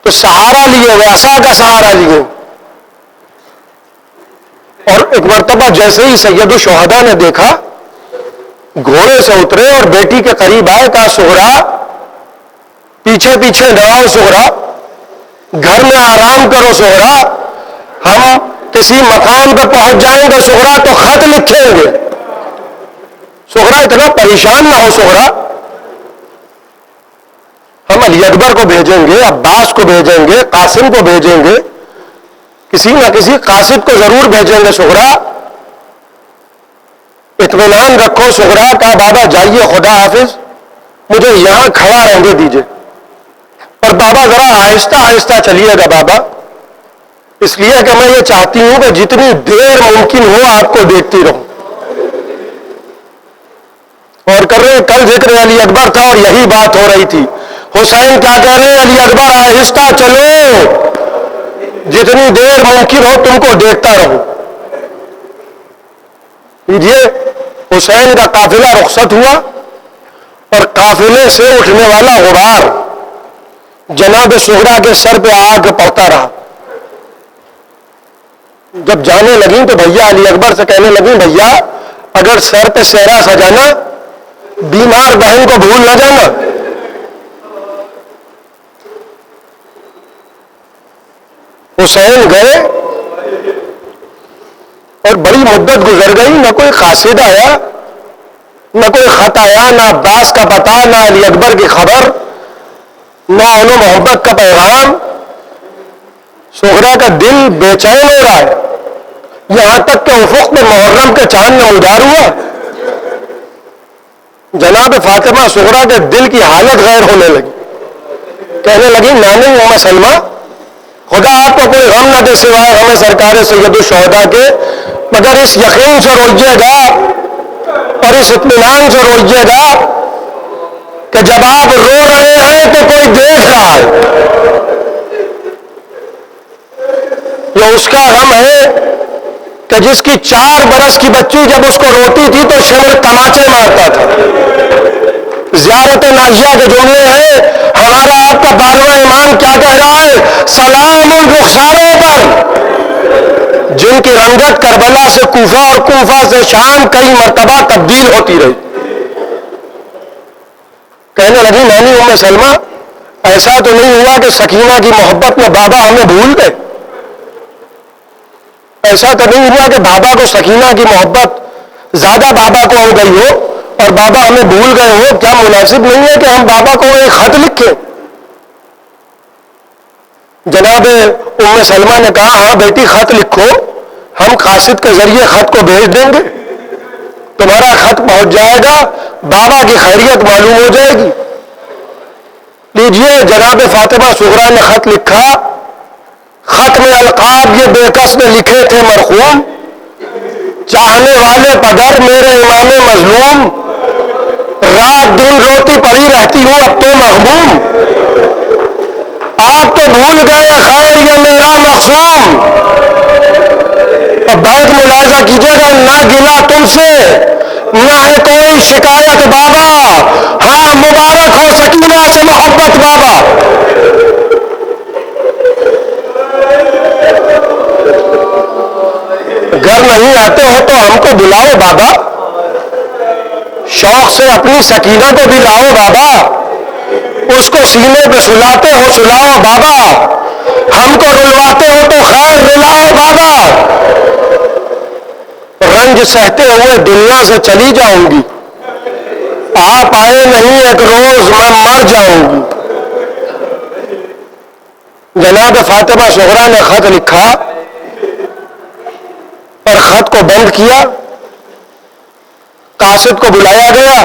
تو سہارا لیے ہوئے، عصا کا سہارا لیے، اور ایک مرتبہ جیسے ہی سید الشہداء نے دیکھا گھوڑے سے اترے اور بیٹی کے قریب آئے، کہا سغرا پیچھے پیچھے نہ آؤ، سغرا گھر میں آرام کرو، سغرا ہم کسی مقام پہ پہنچ جائیں گے سغرا تو خط لکھیں گے، سغرا اتنا پریشان نہ ہو، سغرا ہم علی اکبر کو بھیجیں گے، عباس کو بھیجیں گے، قاسم کو بھیجیں گے، کسی نہ کسی قاصد کو ضرور بھیجیں گے، سغرا اطمینان رکھو، سغرا کا بابا جائیے، خدا حافظ، مجھے یہاں کھڑا رہنے دیجیے، اور بابا ذرا آہستہ آہستہ چلیے گا بابا، اس لیے کہ میں یہ چاہتی ہوں کہ جتنی دیر ممکن ہو آپ کو دیکھتی رہوں، اور کر رہے کل ذکر علی اکبر تھا اور یہی بات ہو رہی تھی، حسین کیا کہہ رہے ہیں، علی اکبر آہستہ چلو، جتنی دیر ممکن ہو تم کو دیکھتا رہوں۔ یہ حسین کا قافلہ رخصت ہوا اور قافلے سے اٹھنے والا غبار جناب سغرا کے سر پہ آ کے پڑتا رہا۔ جب جانے لگیں تو بھیا علی اکبر سے کہنے لگیں، بھیا اگر سر پہ سہرا سجانا، بیمار بہن کو بھول نہ جانا۔ حسین گئے اور بڑی مدت گزر گئی، نہ کوئی قاصد آیا، نہ کوئی خط آیا، نہ عباس کا پتہ، نہ علی اکبر کی خبر، نہ انہوں محبت کا پیغام۔ سغرا کا دل بے چین ہو رہا ہے، یہاں تک کہ افق میں محرم کے چاند میں ادار ہوا۔ جناب فاطمہ سغرا کے دل کی حالت غیر ہونے لگی، کہنے لگی، نانی ام سلمہ خدا آپ کو کوئی غم نہ دے سوائے ہمیں سرکار سید الشہداء کے، مگر اس یقین سے روئیے گا اور اس اطمینان سے روئیے گا کہ جب آپ رو رہے ہیں تو کوئی دیکھ رہا ہے۔ یہ اس کا غم ہے کہ جس کی 4 برس کی بچی جب اس کو روتی تھی تو شمر تماچے مارتا تھا۔ زیارت نازیہ کے جملے ہیں، ہمارا آپ کا 12واں امام کیا کہہ رہا ہے، سلام رخساروں پر جن کی رنگت کربلا سے کوفہ اور کوفہ سے شام کئی مرتبہ تبدیل ہوتی رہی۔ کہنے لگی، نانی ام سلمہ ایسا تو نہیں ہوا کہ سکینہ کی محبت میں بابا ہمیں بھول گئے؟ ایسا تو نہیں ہوا کہ بابا کو سکینہ کی محبت زیادہ بابا کو ہو گئی ہو اور بابا ہمیں بھول گئے ہو؟ کیا مناسب نہیں ہے کہ ہم بابا کو ایک خط لکھیں؟ جناب ام سلمہ نے کہا، ہاں بیٹی خط لکھو، ہم قاصد کے ذریعے خط کو بھیج دیں گے، تمہارا خط پہنچ جائے گا، بابا کی خیریت معلوم ہو جائے گی۔ لیجئے جناب فاطمہ سغرا نے خط لکھا، خط میں القاب یہ بے کس نے لکھے تھے مرحوم، چاہنے والے پدر میرے امام مظلوم، رات دن روتی پڑی رہتی ہوں اب تو محموم، آپ تو بھول گئے خیر یہ میرا مقصوم، اور بیت ملاحظہ کیجیے گا، نہ گلا تم سے نہ ہے کوئی شکایت بابا، ہاں مبارک ہو سکینہ سے محبت بابا۔ گھر نہیں آتے ہو تو ہم کو بلاؤ بابا، شوق سے اپنی سکینہ کو بھی لاؤ بابا، اس کو سینے پہ سلاتے ہو سلاؤ بابا، ہم کو رلواتے ہو تو خیر رلاؤ بابا، رنج سہتے ہوئے دنیا سے چلی جاؤں گی، آپ آئے نہیں ایک روز میں مر جاؤں گی۔ جناب فاطمہ سغرا نے خط لکھا اور خط کو بند کیا، قاصد کو بلایا گیا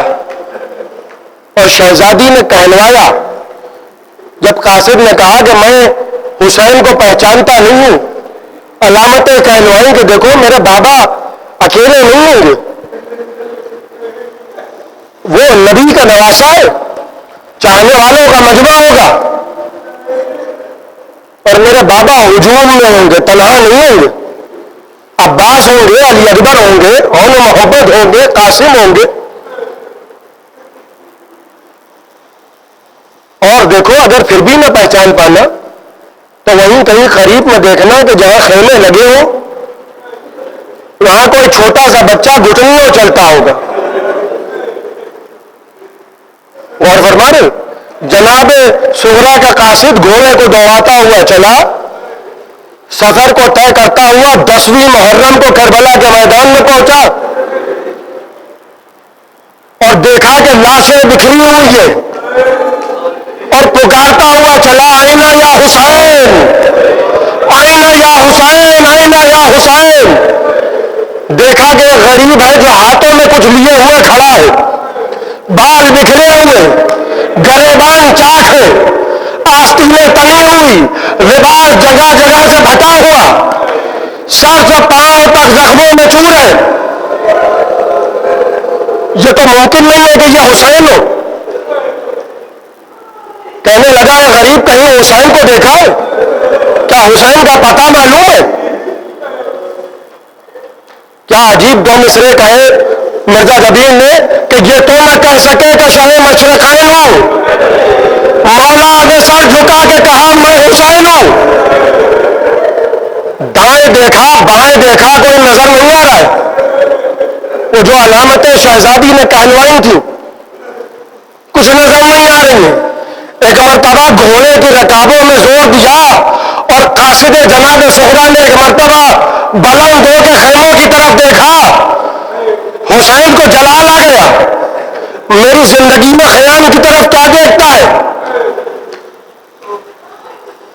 اور شہزادی نے کہلوایا۔ جب قاصد نے کہا کہ میں حسین کو پہچانتا نہیں ہوں، علامتیں کہلوائیں کہ دیکھو میرے بابا اکیلے نہیں ہوں گے، وہ نبی کا نواسا ہے، چاہنے والوں کا مجمع ہوگا، اور میرے بابا ہجوم میں ہوں گے، تنہا نہیں ہوں گے، عباس ہوں گے، علی اکبر ہوں گے، اون محمد ہوں گے، قاسم ہوں گے. اور دیکھو اگر پھر بھی نہ پہچان پانا تو وہیں کہیں قریب میں دیکھنا کہ جہاں خیمے لگے ہوں وہاں کوئی چھوٹا سا بچہ گھٹنیوں چلتا ہوگا. غور فرما رہے جناب صغرا کا قاصد گھوڑے کو دوڑاتا ہوا چلا، سفر کو طے کرتا ہوا 10ویں محرم کو کربلا کے میدان میں پہنچا اور دیکھا کہ لاشیں بکھری ہوئی ہیں اور پکارتا ہوا چلا آئینہ یا حسین، آئینہ یا حسین، آئینہ یا حسین. دیکھا کہ ایک غریب ہے جو ہاتھوں میں کچھ لیے ہوئے کھڑا ہے، بال بکھرے ہوئے، گریبان چاک ہے، آستینیں تنی ہوئی، لباس جگہ جگہ سے پھٹا ہوا، سر سے پاؤں تک زخموں میں چور ہے. یہ تو ممکن نہیں ہے کہ یہ حسین ہو. کہنے لگا ہے غریب کہیں حسین کو دیکھا ہے؟ کیا حسین کا پتہ معلوم ہے؟ کیا عجیب دو مصرے کہے مرزا جبیر نے کہ یہ تو نہ کہہ سکے کہ شاہ مشرقین ہوں. مولا نے سر جھکا کے کہا میں حسین ہوں. دائیں دیکھا بائیں دیکھا کوئی نظر نہیں آ رہا ہے. وہ جو علامتیں شہزادی نے کہلوائی تھی کچھ نظر نہیں آ رہی ہیں. ایک مرتبہ گھوڑے کی رکابوں میں زور دیا اور قاصد جناب صغرا نے ایک مرتبہ بلند ہو کے خیموں کی طرف دیکھا. حسین کو جلال آ گیا. میری زندگی میں خیام کی طرف کیا دیکھتا ہے؟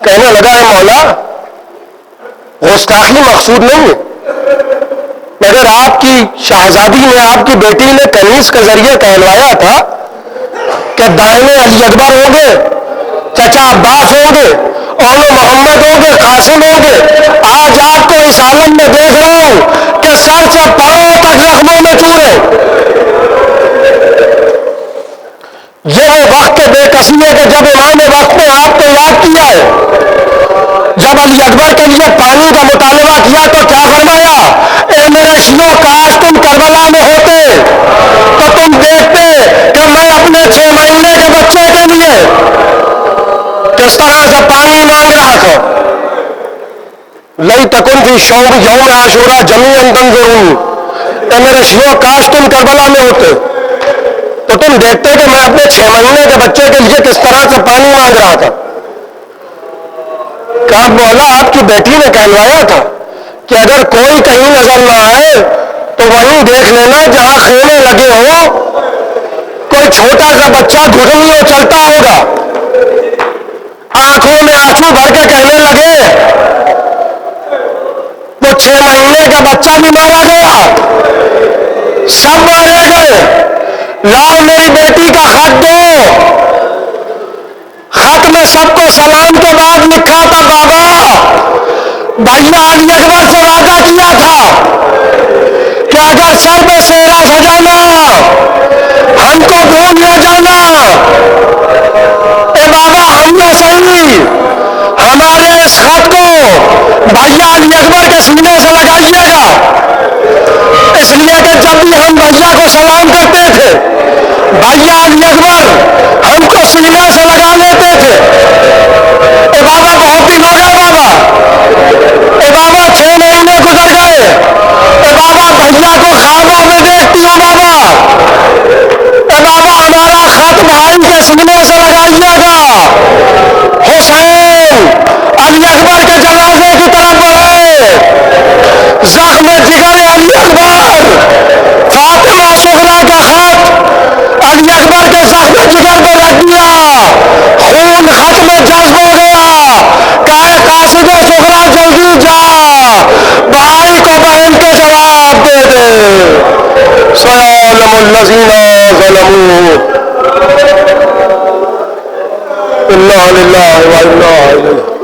کہنے لگا ہے مولا گستاخی مقصود نہیں ہے، مگر آپ کی شہزادی نے آپ کی بیٹی نے کنیز کے ذریعے کہلوایا تھا کہ دائنے علی اکبر ہوں گے، چچا عباس ہوں گے، اولو محمد ہوں گے، قاسم ہوں گے. آج آپ کو اس عالم میں دیکھ رہا ہوں کہ سر سے پاؤں تک زخموں میں چور ہے. یہ وہ وقت بے کسی ہے کہ جب امام وقت نے آپ کو یاد کیا ہے. جب علی اکبر کے لیے پانی کا مطالبہ کیا تو کیا فرمایا؟ اے میرے شیعوں کاش تم کربلا میں ہوتے تو تم دیکھتے کہ میں اپنے 6 مہینے کے بچے کے لیے کس طرح سے پانی مانگ رہا تھا. لئی تکن فی شوم یوم عاشورا جمیعا تنظرون. اے میرے شیعوں کاش تم کربلا میں ہوتے تو تم دیکھتے کہ میں اپنے 6 مہینے کے بچے کے لیے کس طرح سے پانی مانگ رہا تھا. کہا مولا آپ کی بیٹی نے کہلوایا تھا کہ اگر کوئی کہیں نظر نہ آئے تو وہیں دیکھ لینا جہاں خیمے لگے ہو کوئی چھوٹا سا بچہ گھٹنیوں چلتا ہوگا. آنکھوں میں آنسو بھر کے کہنے لگے وہ 6 مہینے کا بچہ بھی مارا گیا، سب مارے گئے. لاؤ میری بیٹی کا خط دو. خط میں سب کو سلام کے بعد لکھا تھا بابا بھیا علی اکبر سے وعدہ کیا تھا کہ اگر سر میں سہرا سجانا ہم کو بھول نہ جانا. اے بابا ہم نے صحیح ہمارے اس خط کو بھیا علی اکبر کے سینے سے لگائیے گا، اس لیے کہ جب بھی ہم بھیا کو سلام کرتے تھے بھیا علی اکبر ہم کو سینے سے لگا لیتے تھے. اے بابا بہت دن ہو گئے بابا. اے بابا 6 مہینے گزر گئے. اے بابا بھیا کو خوابوں میں دیکھتی ہوں بابا. اے بابا ہمارا خط بھائی کے سینے سے لگائیے گا. حسین علی اکبر کے جنازے کی طرف بڑھے. زخم جگر علی اکبر، فاطمہ صغرا کا خط علی اکبر کے زخم جگر پر رکھ دیا. خون خط میں جذب ہو گیا. کہے قاصد صغرا جلدی جا بھائی کو بہن کے جواب دے دے. سیعلم الذین ظلموا. انا للہ و انا الیہ